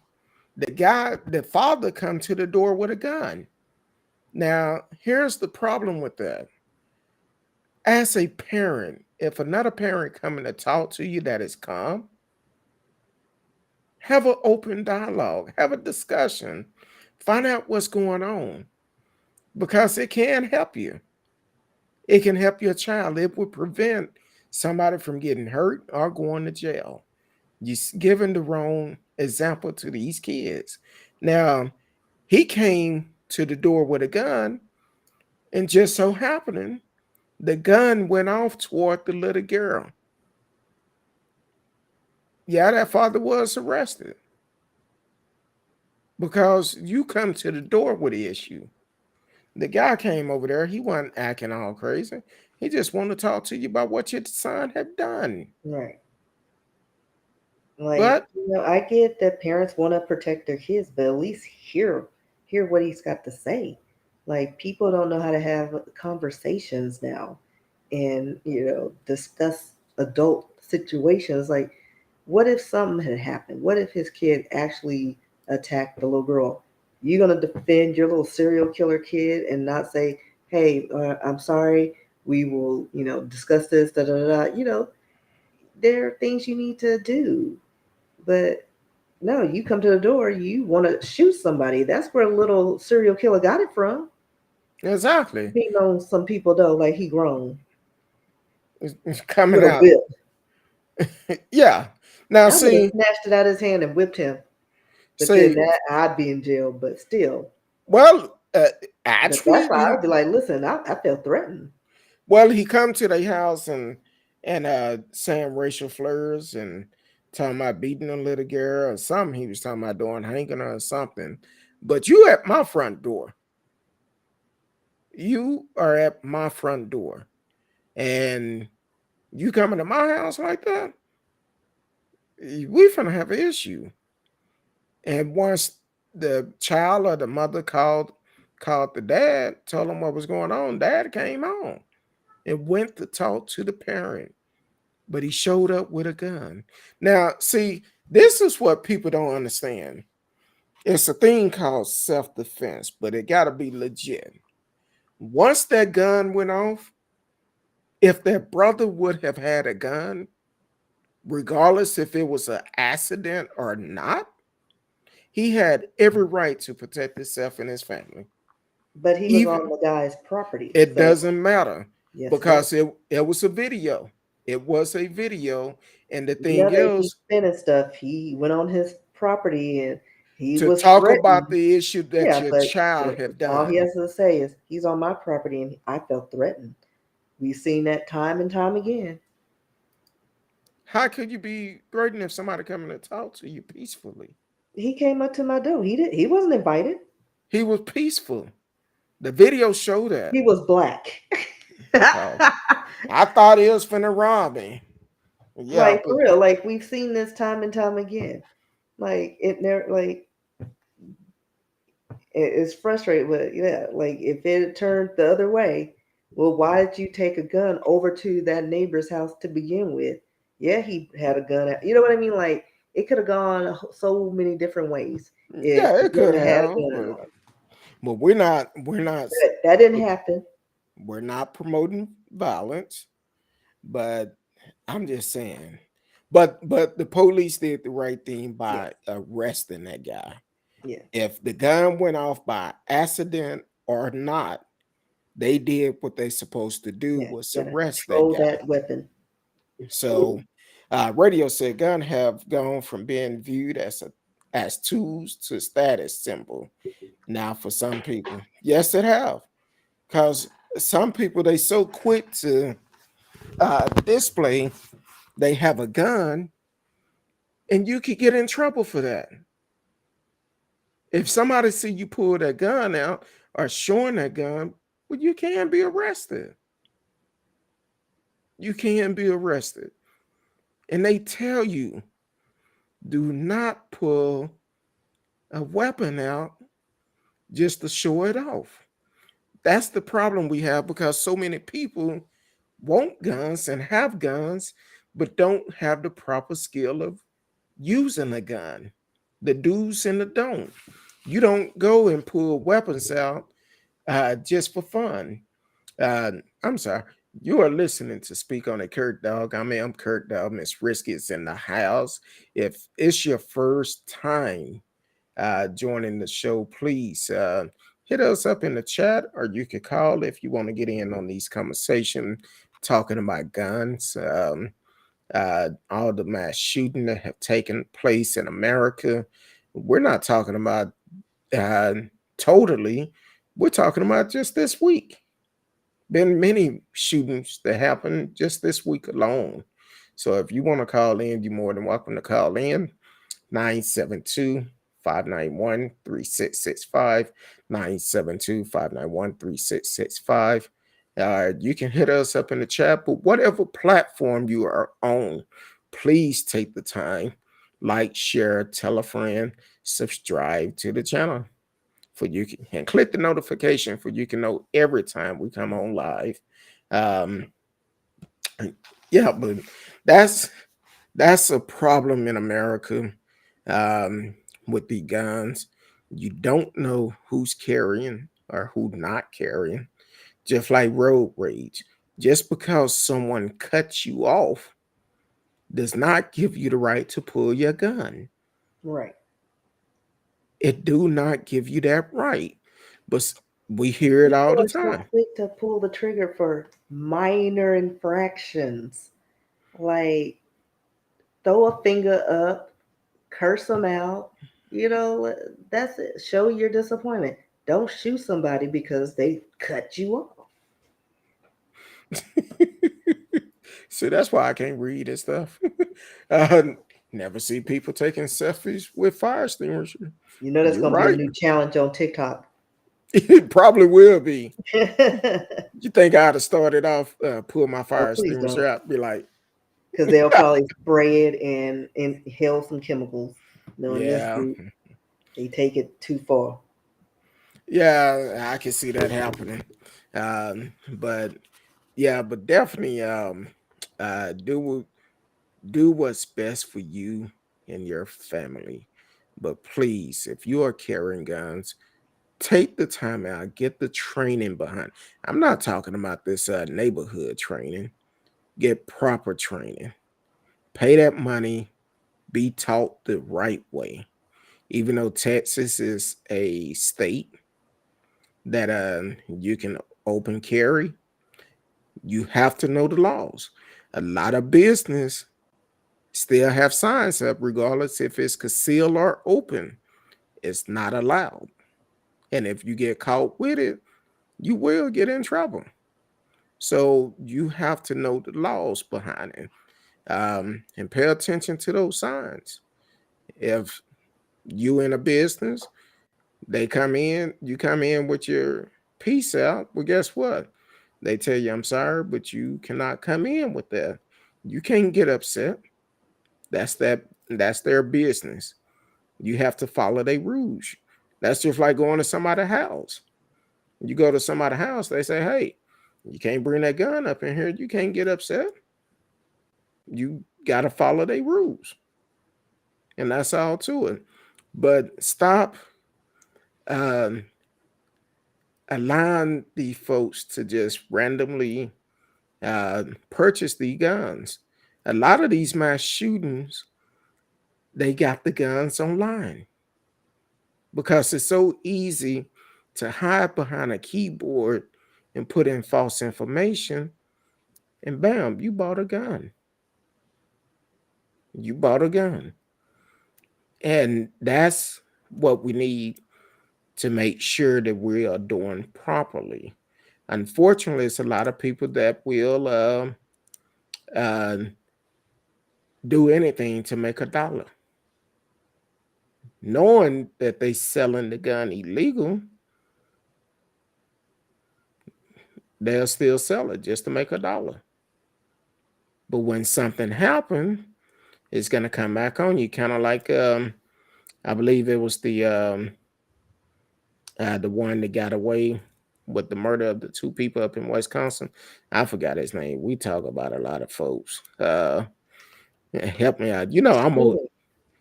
the father come to the door with a gun. Now, here's the problem with that. As a parent, if another parent coming to talk to you that is calm, have an open dialogue, have a discussion, find out what's going on because it can help you. It can help your child. It would prevent somebody from getting hurt or going to jail. You're giving the wrong example to these kids. Now, he came to the door with a gun, and just so happening, the gun went off toward the little girl. Yeah, that father was arrested because you come to the door with the issue. The guy came over there. He wasn't acting all crazy. He just wanted to talk to you about what your son had done. Right. Like, But I get that parents want to protect their kids, but at least hear what he's got to say. Like, people don't know how to have conversations now and, discuss adult situations. Like, What if something had happened? What if his kid actually attacked the little girl? You gonna defend your little serial killer kid and not say, "Hey, I'm sorry. We will, discuss this." Da da da. There are things you need to do, but no, you come to the door, you want to shoot somebody. That's where a little serial killer got it from. Exactly. He knows some people though, like he grown It's coming with a out. whip. Yeah. Now I would have see, snatched it out of his hand and whipped him. But then see. that I'd be in jail. But still, Well, but that's actually, why I'd be like, listen, I felt threatened. well, he come to their house and saying racial slurs and talking about beating a little girl or something. He was talking about doing hanging her or something. But you at my front door. You are at my front door, and you coming to my house like that? We finna have an issue. And once the child or the mother called the dad, told him what was going on, dad came home and went to talk to the parent, but he showed up with a gun. Now, see, this is what people don't understand. It's a thing called self-defense, but it got to be legit. Once that gun went off, if that brother would have had a gun, regardless if it was an accident or not, he had every right to protect himself and his family. But he was on Even the guy's property, it so doesn't matter yes, sir. because it was a video. It was a video, and the Yeah, thing they keep is, spinning stuff. He went on his property and he to was talk about threatened. the issue that Yeah, your but child have all he done. has to say is he's on my property and I felt threatened. We've seen that time and time again. How could you be threatened if somebody coming to talk to you peacefully? He came up to my door. He wasn't invited. He was peaceful. The video showed that. He was black. Oh, I thought he was finna rob me. Yeah, Like for but real, like we've seen this time and time again. Like it never like it's frustrating, but yeah, like if it had turned the other way, well, why did you take a gun over to that neighbor's house to begin with? Yeah, he had a gun. You know what I mean? Like it could have gone so many different ways if yeah, the it could gun had a have, gun on. but we're not But that didn't happen. we're not promoting violence. But I'm just saying. But the police did the right thing by Yes, arresting that guy. yes, If the gun went off by accident or not, they did what they supposed to do yeah. was You gotta arrest that control guy. that weapon. So radio said gun have gone from being viewed as tools to status symbol. Now for some people, yes, it have. Because some people they so quick to display they have a gun, and you could get in trouble for that. If somebody see you pull that gun out or showing that gun, well, you can be arrested. You can be arrested. And they tell you, do not pull a weapon out just to show it off. That's the problem we have because so many people want guns and have guns, but don't have the proper skill of using a gun. The do's and the don't. You don't go and pull weapons out just for fun. I'm sorry. You are listening to Speak on a Kurt Dog. I'm Kurt Dog. Miss Risky is in the house. If it's your first time joining the show, please hit us up in the chat, or you could call if you want to get in on these conversations talking about guns. All the mass shooting that have taken place in America. We're not talking about uh, totally. We're talking about just this week. Been many shootings that happened just this week alone. So if you want to call in, you're more than welcome to call in. 972 591 3665. 972 591 3665. You can hit us up in the chat, but whatever platform you are on, please take the time, like, share, tell a friend, subscribe to the channel for you can, and click the notification for you can know every time we come on live. Um, yeah, but that's That's a problem in America, um, with the guns. You don't know who's carrying or who not carrying. Just like road rage. Just because someone cuts you off does not give you the right to pull your gun. Right. It do not give you that right. But we hear it all People the are so time. quick to pull the trigger for minor infractions. Like throw a finger up, curse them out. You know, that's it. Show your disappointment. Don't shoot somebody because they cut you off. See, that's why I can't read and stuff. I never see people taking selfies with fire extinguisher. You know that's You're gonna be a right. new challenge on TikTok. It probably will be. Oh, You think I'd have started off, pull my fire please extinguisher don't. out, be like, Because they'll probably spray it and inhale some chemicals. Knowing this yeah, group, they take it too far. yeah, I can see that happening. But yeah, but definitely, do what's best for you and your family. But please, if you are carrying guns, take the time out, get the training behind. I'm not talking about this neighborhood training. Get proper training. Pay that money. Be taught the right way. Even though Texas is a state that you can open carry, you have to know the laws. A lot of business still have signs up, regardless if it's concealed or open. It's not allowed. And if you get caught with it, you will get in trouble. So you have to know the laws behind it, and pay attention to those signs. If you in a business, they come in, you come in with your piece out. Well, guess what? They tell you, I'm sorry, but you cannot come in with that. You can't get upset. That's their business. You have to follow their rules. That's just like going to somebody's house. You go to somebody's house, they say, hey, you can't bring that gun up in here. You can't get upset. You got to follow their rules. And that's all to it. But stop um, allowing the folks to just randomly purchase the guns. A lot of these mass shootings, they got the guns online because it's so easy to hide behind a keyboard and put in false information, and bam, you bought a gun. You bought a gun. And that's what we need to make sure that we are doing properly. Unfortunately, it's a lot of people that will uh, do anything to make a dollar, knowing that they selling the gun illegal. They'll still sell it just to make a dollar. But when something happened, it's gonna come back on you, kind of like I believe it was the one that got away with the murder of the two people up in Wisconsin. I forgot his name. We talk about a lot of folks. Help me out. You know, I'm old.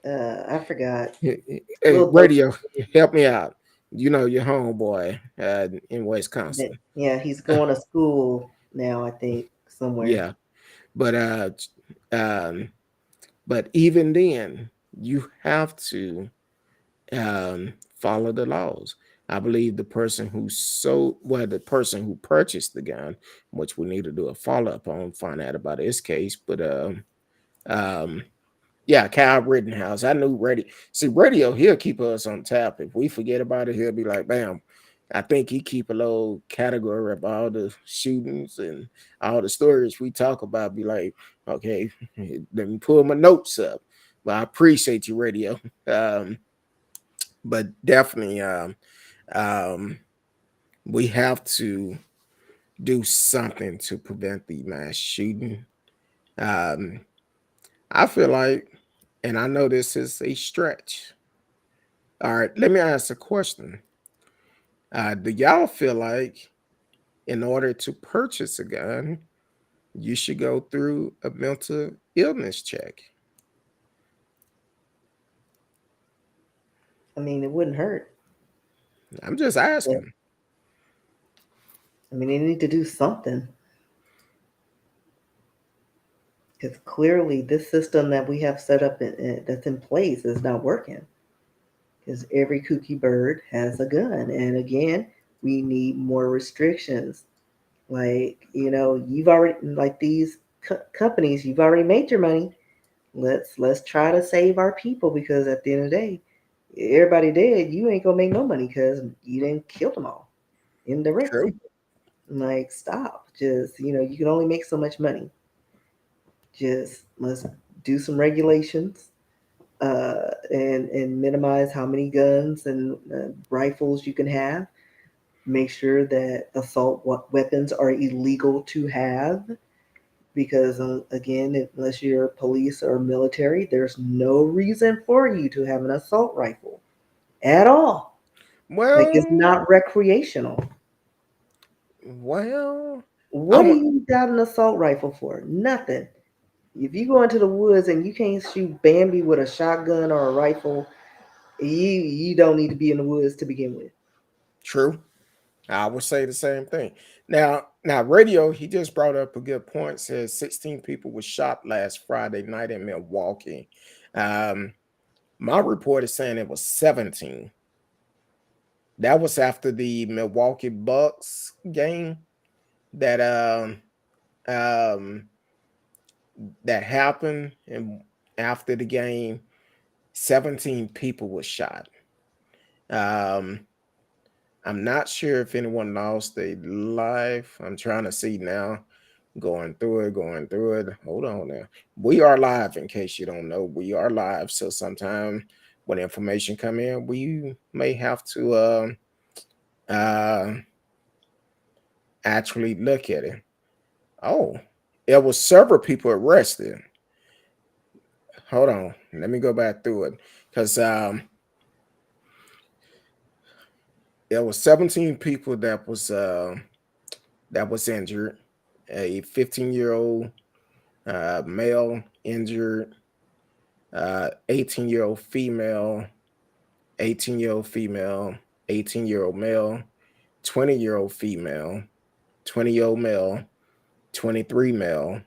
I forgot. Hey, We'll look. radio, help me out. You know, your homeboy in Wisconsin. Yeah, he's going to school now. I think somewhere. Yeah, but um, but even then, you have to follow the laws. I believe the person who purchased the gun, which we need to do a follow up on, find out about his case. But um, yeah, Kyle Rittenhouse. I knew radio. See, radio, he'll keep us on tap. If we forget about it, he'll be like, bam. I think he keep a little category of all the shootings and all the stories we talk about. Be like, okay, let me pull my notes up. But I appreciate you, radio. But definitely, um, we have to do something to prevent the mass shooting. Um, I feel like, and I know this is a stretch. All right, let me ask a question. Do y'all feel like in order to purchase a gun, you should go through a mental illness check? I mean, it wouldn't hurt. I'm just But, asking. I mean, they need to do something because clearly this system that we have set up that's in place is not working. Because every kooky bird has a gun, and again, we need more restrictions. Like you've already like these companies, you've already made your money. Let's try to save our people because at the end of the day, everybody dead. You ain't gonna make no money because you didn't kill them all indirectly. True. Like stop. Just you can only make so much money. Just let's do some regulations and minimize how many guns and rifles you can have. Make sure that assault weapons are illegal to have because again, unless you're police or military, there's no reason for you to have an assault rifle at all. Like it's Well, not recreational. well, What do I'm you got an assault rifle for? Nothing. If you go into the woods and you can't shoot Bambi with a shotgun or a rifle, you don't need to be in the woods to begin with. true. I would say the same thing. Now, radio. He just brought up a good point. Says 16 people were shot last Friday night in Milwaukee. Um, my report is saying it was 17. That was after the Milwaukee Bucks game that um that happened, and after the game, 17 people were shot. Um, I'm not sure if anyone lost their life. I'm trying to see now. Going through it. Hold on now. We are live, in case you don't know. We are live. So sometime when information come in, we may have to uh actually look at it. Oh, it was several people arrested. Hold on. Let me go back through it. Because there was 17 people that was injured. A 15-year-old male injured, 18-year-old female, 18-year-old female, 18-year-old male, 20-year-old female, 20-year-old male, 23 male,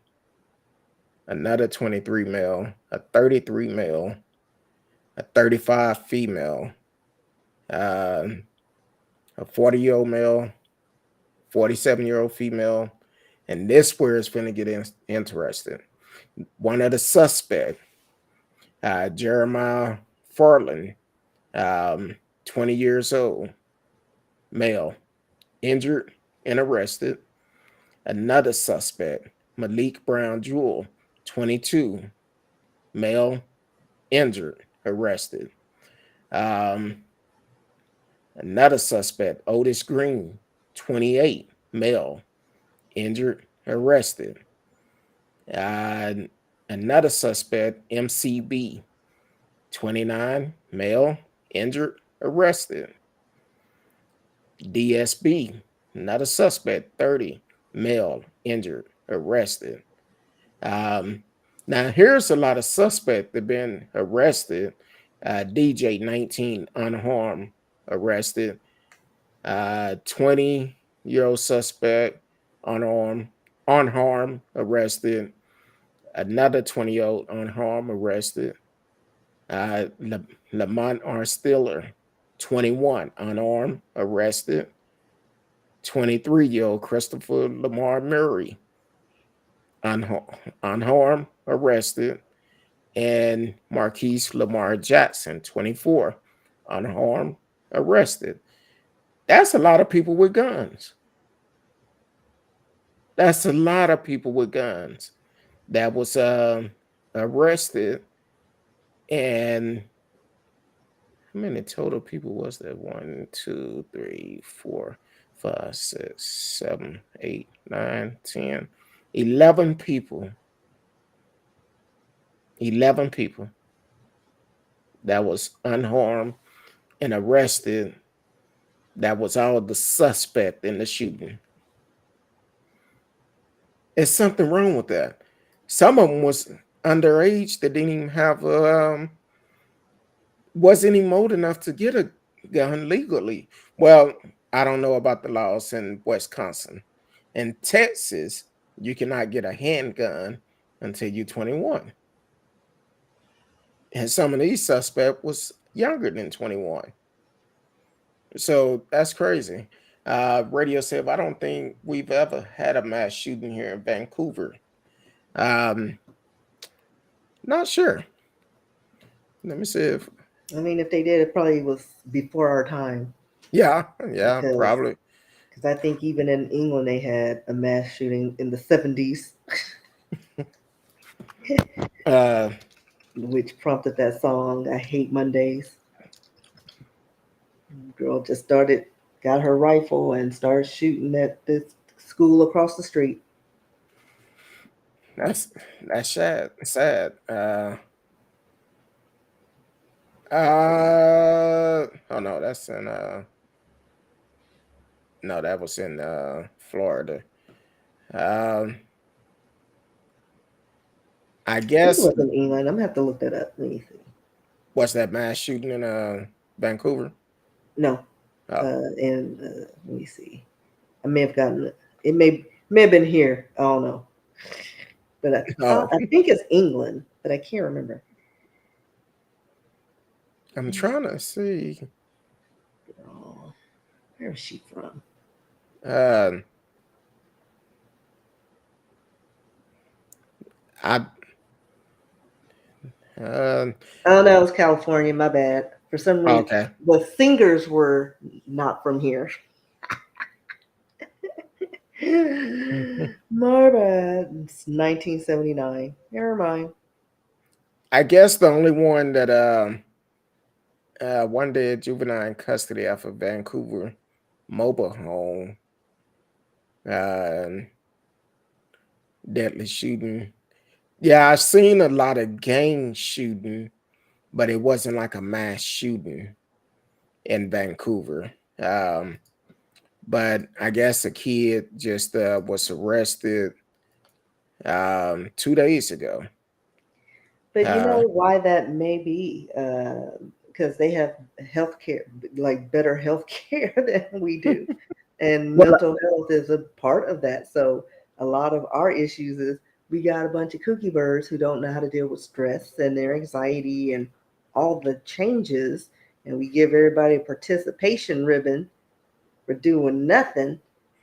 another 23 male, a 33 male, a 35 female, uh, a 40-year-old male, 47-year-old female, and this where it's going to get interesting. One of the suspects, Jeremiah Farland, 20 years old, male, injured and arrested. Another suspect, Malik Brown Jewell, 22, male, injured, arrested. Um, Another suspect, Otis Green, 28, male, injured, arrested. Uh, Another suspect, MCB, 29, male, injured, arrested. DSB, another suspect, 30, male, injured, arrested. Um, Now, here's a lot of suspects that have been arrested. DJ, 19, unharmed, arrested. 20-year-old suspect, unarmed, unharmed, arrested. Another 20-year-old unharmed, arrested. Lamont R. Stiller, 21, unarmed, arrested. 23-year-old Christopher Lamar Murray, unharmed, arrested. And Marquise Lamar Jackson, 24, unharmed, arrested. That's a lot of people with guns. That's a lot of people with guns that was arrested. And how many total people was there? 1, 2, 3, 4, 5, 6, 7, 8, 9, 10, 11 people. 11 people that was unharmed and arrested. That was all the suspect in the shooting. There's something wrong with that. Some of them was underage that didn't even have wasn't even old enough to get a gun legally. Well, I don't know about the laws in Wisconsin. In Texas, you cannot get a handgun until you're 21. And some of these suspects was younger than 21. So that's crazy. Radio said, I don't think we've ever had a mass shooting here in Vancouver. Um, Not sure. Let me see if, I mean, if they did, it probably was before our time yeah, because probably. I think even in England they had a mass shooting in the 70s, Uh, which prompted that song "I Hate Mondays." Girl just got her rifle and started shooting at this school across the street. that's that's sad. Sad. Oh no, that's in no, that was in Florida. Um, I I think it guess was in England. I'm gonna have to look that up. Let me see. what's that mass shooting in Vancouver? No, Oh, and let me see. I may have gotten it. It may have been here. I don't know, but oh, I think it's England, but I can't remember. I'm trying to see. Oh, where is she from? Um, I um, Oh no, it was California. My bad. For some reason, okay. the singers were not from here. My bad. It's 1979. Never mind. I guess the only one that one day juvenile in custody off of Vancouver mobile home um deadly shooting. Yeah, I've seen a lot of gang shooting, but it wasn't like a mass shooting in Vancouver. Um, but I guess a kid just was arrested 2 days ago. But you Uh, know why that may be? Because they have healthcare, like better healthcare than we do, and well, mental health is a part of that. So a lot of our issues is we got a bunch of kooky birds who don't know how to deal with stress and their anxiety and all the changes, and we give everybody a participation ribbon for doing nothing,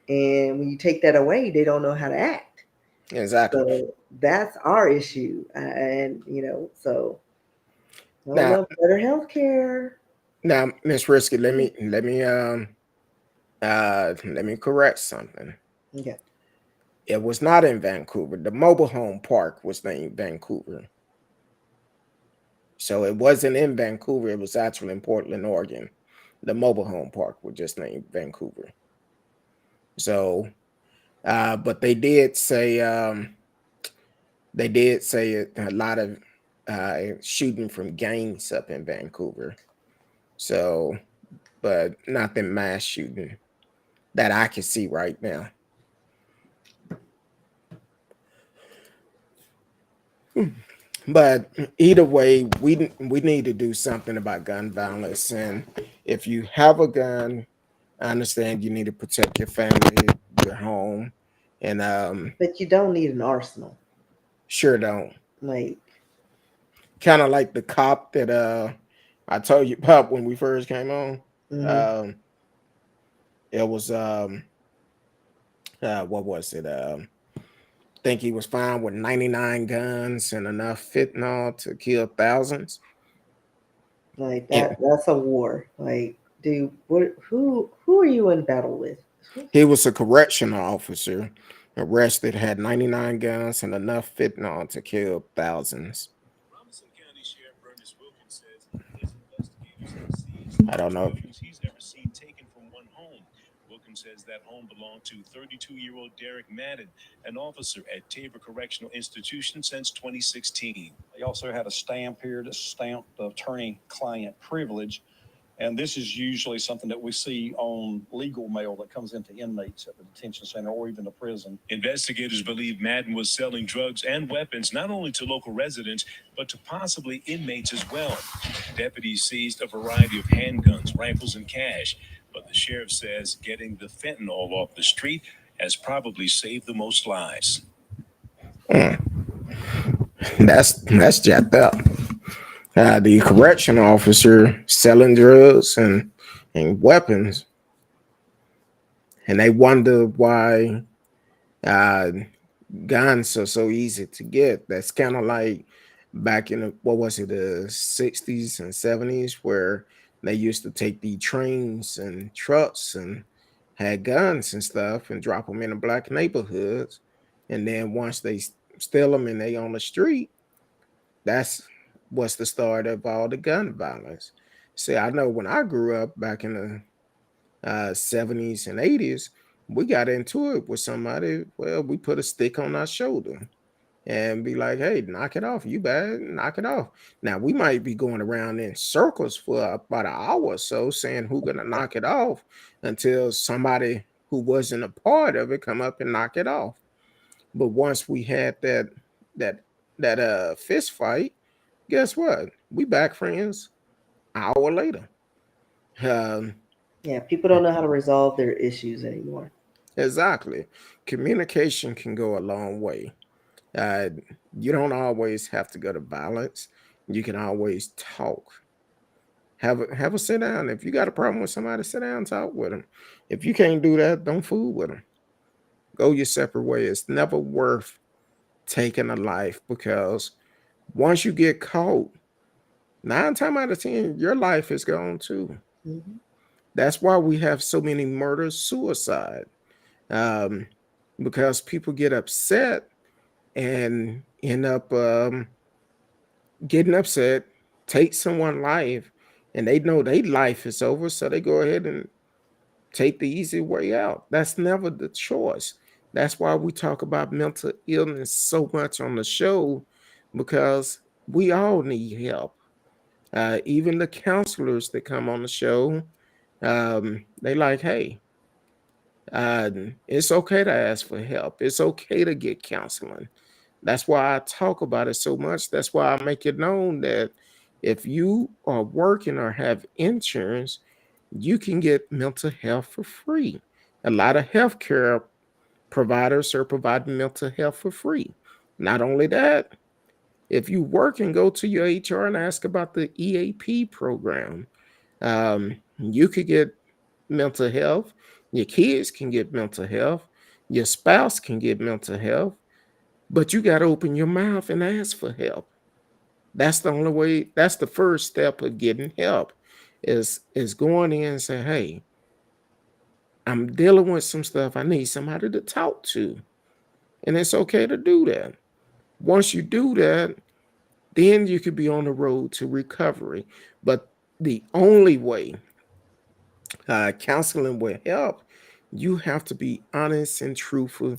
and when you take that away, they don't know how to act. exactly. So that's our issue, and so no, Now, no better health care. now, Miss Risky, let me correct something. Okay, It was not in Vancouver. The mobile home park was named Vancouver. So it wasn't in Vancouver. It was actually in Portland, Oregon. The mobile home park was just named Vancouver. So, but they did say a lot of shooting from gangs up in Vancouver. So, but nothing mass shooting that I can see right now. But either way, we need to do something about gun violence. And if you have a gun, I understand you need to protect your family, your home, and but you don't need an arsenal. sure don't. Like, Kind of like the cop that I told you about when we first came on. hmm Um, it was what was it? Think he was found with 99 guns and enough fentanyl to kill thousands. like And that's a war. Like, dude, what? Who are you in battle with? he was a correctional officer arrested, had 99 guns and enough fentanyl to kill thousands. Robinson County Sheriff Ernest Wilkins says his investigators have seized I don't most know. weapons he's ever seen taken from one home. Wilkins says that home belonged to 32-year-old Derek Madden, an officer at Tabor Correctional Institution since 2016. They also had a stamp here that stamped the attorney-client privilege. And this is usually something that we see on legal mail that comes into inmates at the detention center or even the prison. Investigators believe Madden was selling drugs and weapons not only to local residents, but to possibly inmates as well. Deputies seized a variety of handguns, rifles, and cash, but the sheriff says getting the fentanyl off the street has probably saved the most lives. That's jacked up. The correction officer selling drugs and weapons, and they wonder why uh, guns are so easy to get. That's kind of like back in what was it, the 60s and 70s, where they used to take the trains and trucks and had guns and stuff and drop them in the black neighborhoods. And then once they steal them and they on the street, that's what's the start of all the gun violence. See, I know when I grew up back in the 70s and 80s, we got into it with somebody. Well, we put a stick on our shoulder and be like, hey, knock it off. You bad, knock it off. Now, we might be going around in circles for about an hour or so saying who going to knock it off until somebody who wasn't a part of it come up and knock it off. But once we had that that fist fight, guess what? We back friends an hour later. Um, Yeah, people don't know how to resolve their issues anymore. exactly. Communication can go a long way. Uh, you don't always have to go to violence. You can always talk. Have a sit down. If you got a problem with somebody, sit down and talk with them. If you can't do that, don't fool with them. Go your separate way. It's never worth taking a life because once you get caught, 9 times out of 10, your life is gone too. Mhm. That's why we have so many murders, suicide, um, because people get upset and end up getting upset, take someone's life, and they know their life is over, so they go ahead and take the easy way out. That's never the choice. That's why we talk about mental illness so much on the show because we all need help. Even the counselors that come on the show, they like, hey, uh, it's okay to ask for help. It's okay to get counseling. That's why I talk about it so much. That's why I make it known that if you are working or have insurance, you can get mental health for free. A lot of healthcare providers are providing mental health for free. Not only that, if you work and go to your HR and ask about the EAP program, you could get mental health. Your kids can get mental health. Your spouse can get mental health. But you got to open your mouth and ask for help. That's the only way. That's the first step of getting help. Is going in and say, hey, I'm dealing with some stuff. I need somebody to talk to, and it's okay to do that. Once you do that, then you could be on the road to recovery. But the only way counseling will help, you have to be honest and truthful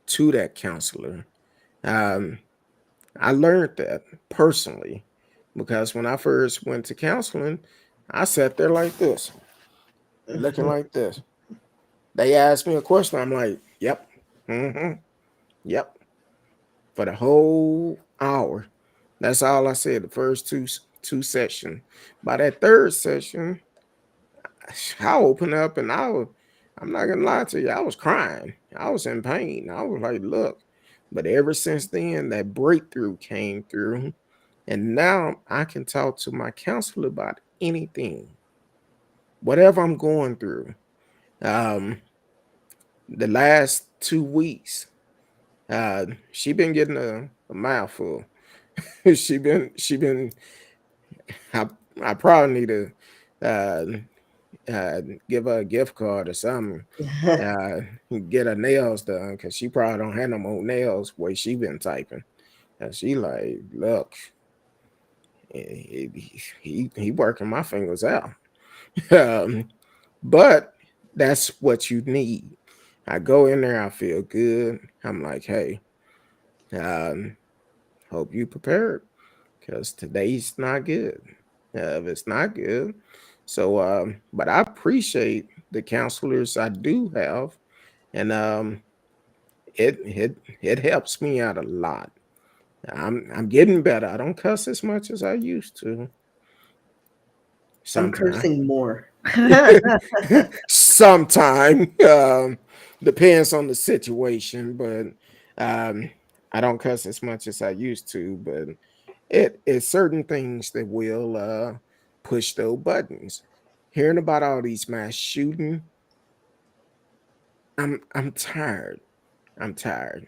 to that counselor. Um, I learned that personally because when I first went to counseling, I sat there like this, looking like this. They asked me a question. I'm like, yep, yep, for the whole hour. That's all I said. The first two sessions. By that third session, I opened up and I'm not gonna lie to you, I was crying. I was in pain. I was like, look. But ever since then, that breakthrough came through. And now I can talk to my counselor about anything, whatever I'm going through. Um, the last 2 weeks, she been getting a mouthful. she been I, I probably need to uh, give her a gift card or something. Uh, get her nails done because she probably don't have no more nails where she been typing. And she like, look, he working my fingers out. um, but that's what you need. I go in there, I feel good. I'm like, hey, um, hope you prepared because today's not good. If it's not good, So, but I appreciate the counselors I do have, and it helps me out a lot. I'm getting better. I don't cuss as much as I used to. I'm Sometimes, cursing more. sometime depends on the situation, but um, I don't cuss as much as I used to. But it's certain things that will push those buttons. Hearing about all these mass shooting, I'm tired. I'm tired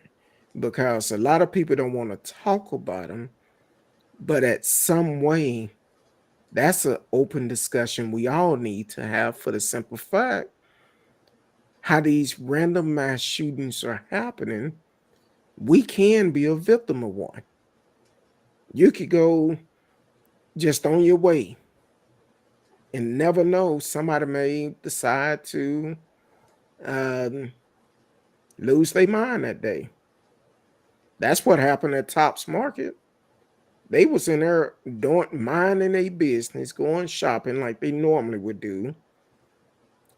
because a lot of people don't want to talk about them, but at some way, that's an open discussion we all need to have for the simple fact how these random mass shootings are happening. We can be a victim of one. You could go just on your way and never know. Somebody may decide to um, lose their mind that day. That's what happened at Tops Market. They was in there doing minding their business, going shopping like they normally would do,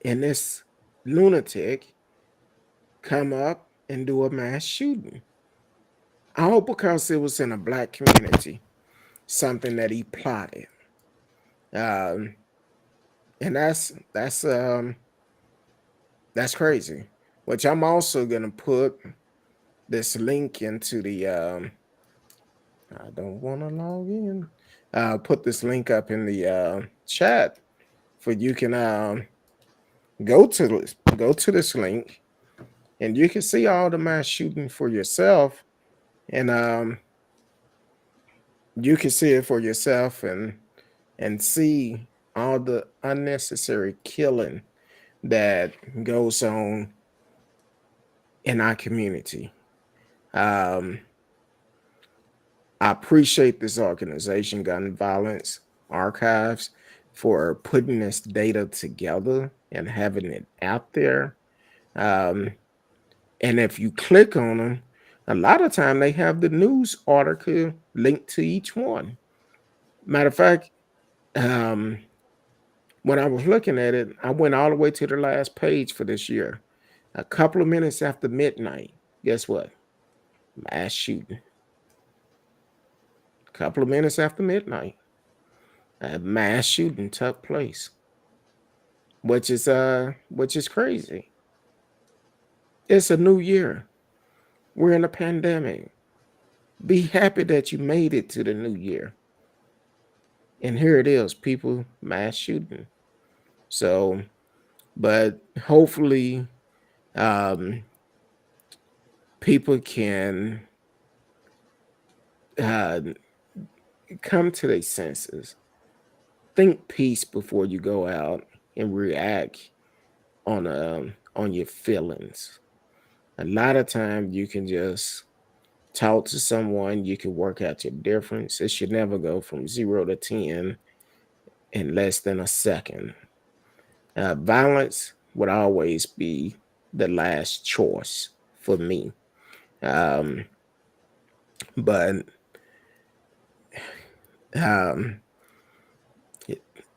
and this lunatic come up and do a mass shooting. All because it was in a black community, something that he plotted. Um, and that's crazy. Which I'm also gonna put this link into the I don't want to log in. Put this link up in the chat for you can go to this link and you can see all the mass shooting for yourself, and you can see it for yourself and see all the unnecessary killing that goes on in our community. Um, I appreciate this organization, Gun Violence Archives, for putting this data together and having it out there. Um, and if you click on them, a lot of time they have the news article linked to each one. Matter of fact, um, when I was looking at it, I went all the way to the last page for this year. A couple of minutes after midnight, guess what? Mass shooting. A couple of minutes after midnight, a mass shooting took place, which is crazy. It's a new year. We're in a pandemic. Be happy that you made it to the new year. And here it is, people mass shooting. So, but hopefully, um, people can uh, come to their senses. Think peace before you go out and react on your feelings. A lot of times you can just talk to someone, you can work out your difference. It should never go from 0 to 10 in less than a second. Violence would always be the last choice for me. Um, but um,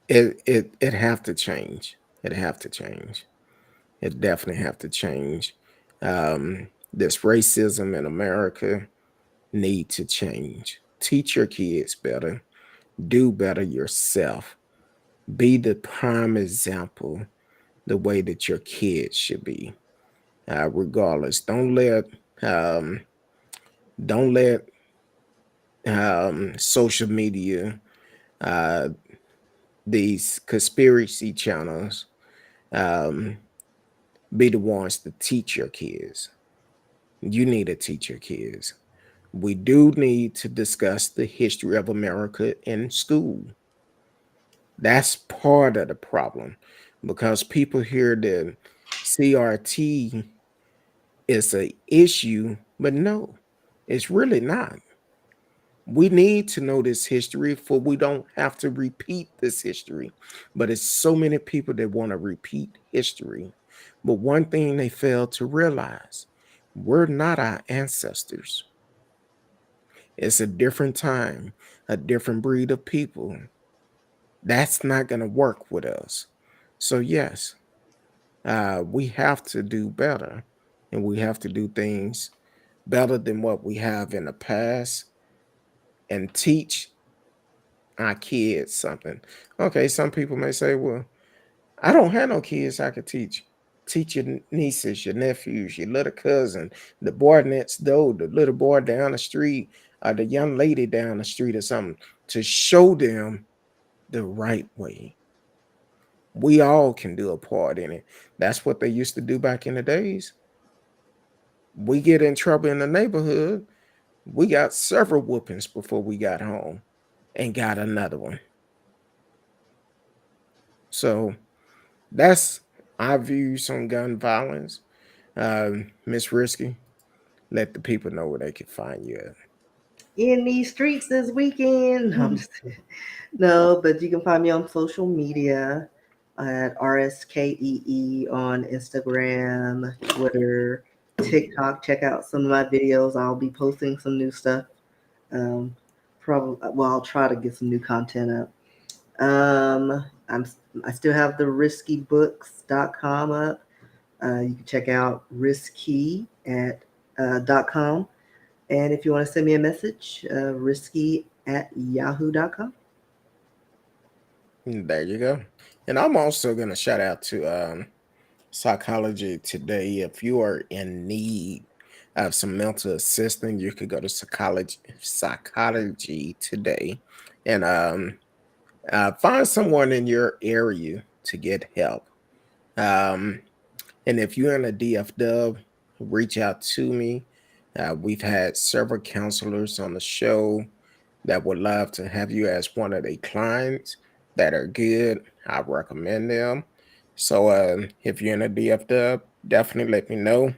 it have to change. It have to change. It definitely have to change. This racism in America need to change. Teach your kids better. Do better yourself. Be the prime example the way that your kids should be. Regardless, um, don't let social media, uh, these conspiracy channels, um, be the ones to teach your kids. You need to teach your kids. We do need to discuss the history of America in school. That's part of the problem because people hear that CRT is a issue, but no, it's really not. We need to know this history for we don't have to repeat this history. But it's so many people that want to repeat history. But one thing they fail to realize, we're not our ancestors. It's a different time, a different breed of people. That's not going to work with us. So, yes, we have to do better, and we have to do things better than what we have in the past and teach our kids something. Okay, some people may say, well, I don't have no kids I could teach. Teach your nieces, your nephews, your little cousin, the boy next door, the little boy down the street, or the young lady down the street or something, to show them the right way. We all can do a part in it. That's what they used to do back in the days. We get in trouble in the neighborhood. We got several whoopings before we got home and got another one. So that's our views on gun violence. Miss Risky, let the people know where they can find you at. In these streets this weekend. No, I'm just kidding. No, but you can find me on social media at RSKEE on Instagram, Twitter, TikTok. Check out some of my videos. I'll be posting some new stuff. Um, Probably, well, I'll try to get some new content up. I'm I still have the riskybooks.com up. You can check out risky at .com. And if you want to send me a message, risky at yahoo.com. There you go. And I'm also going to shout out to Psychology Today. If you are in need of some mental assistance, you could go to Psychology Today and find someone in your area to get help. Um, and if you're in a DFW, reach out to me. We've had several counselors on the show that would love to have you as one of their clients that are good. I recommend them. So if you're in a DFW, definitely let me know.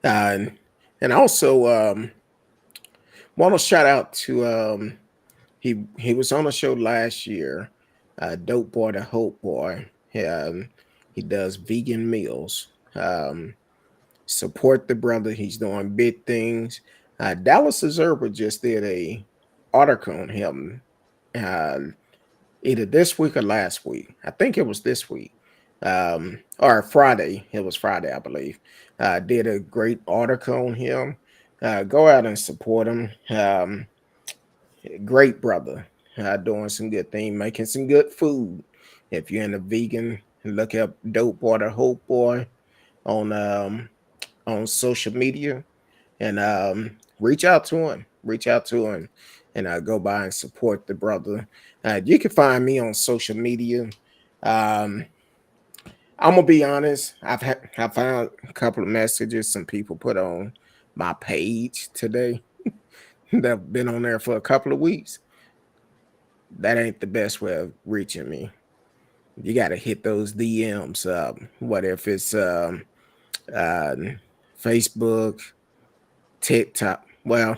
Uh, and also want to shout out to he was on a show last year, Dope Boy the Hope Boy. He does vegan meals. Support the brother. He's doing big things. Dallas Observer just did a article on him uh, either this week or last week. I think it was this week. Or Friday. It was Friday, I believe. Did a great article on him. Go out and support him. Great brother. Doing some good thing, making some good food. If you're in a vegan, look up Dope Boy the Hope Boy on social media and reach out to him. Reach out to him and go by and support the brother. You can find me on social media. Um, I'm gonna be honest. I found a couple of messages some people put on my page today that've been on there for a couple of weeks. That ain't the best way of reaching me. You got to hit those DMs up. What if it's uh, Facebook, TikTok? Well,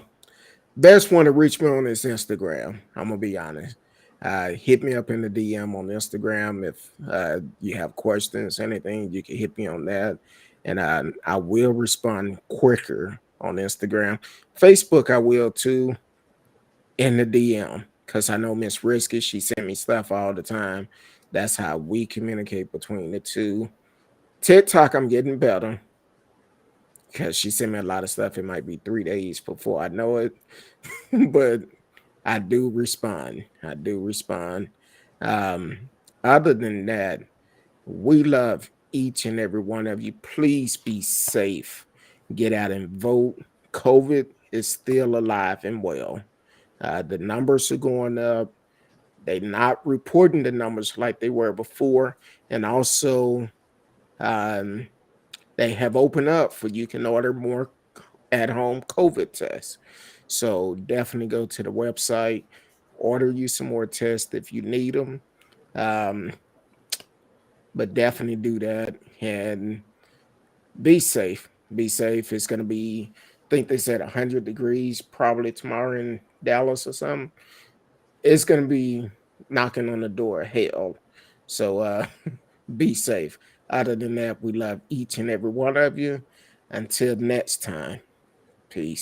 best one to reach me on is Instagram. I'm gonna be honest. Hit me up in the DM on Instagram if you have questions, anything. You can hit me on that, and I will respond quicker on Instagram. Facebook, I will too in the DM because I know Miss Risky. She sent me stuff all the time. That's how we communicate between the two. TikTok, I'm getting better because she sent me a lot of stuff. It might be 3 days before I know it, but I do respond. I do respond. Um, Other than that, we love each and every one of you. Please be safe. Get out and vote. COVID is still alive and well. The numbers are going up. They're not reporting the numbers like they were before. And also, um, they have opened up for you can order more at home COVID tests. So definitely go to the website, order you some more tests if you need them. Um, but definitely do that and be safe. Be safe. It's going to be, I think they said 100 degrees probably tomorrow in Dallas or something. It's going to be knocking on the door of hell. So be safe. Other than that, we love each and every one of you. Until next time, peace.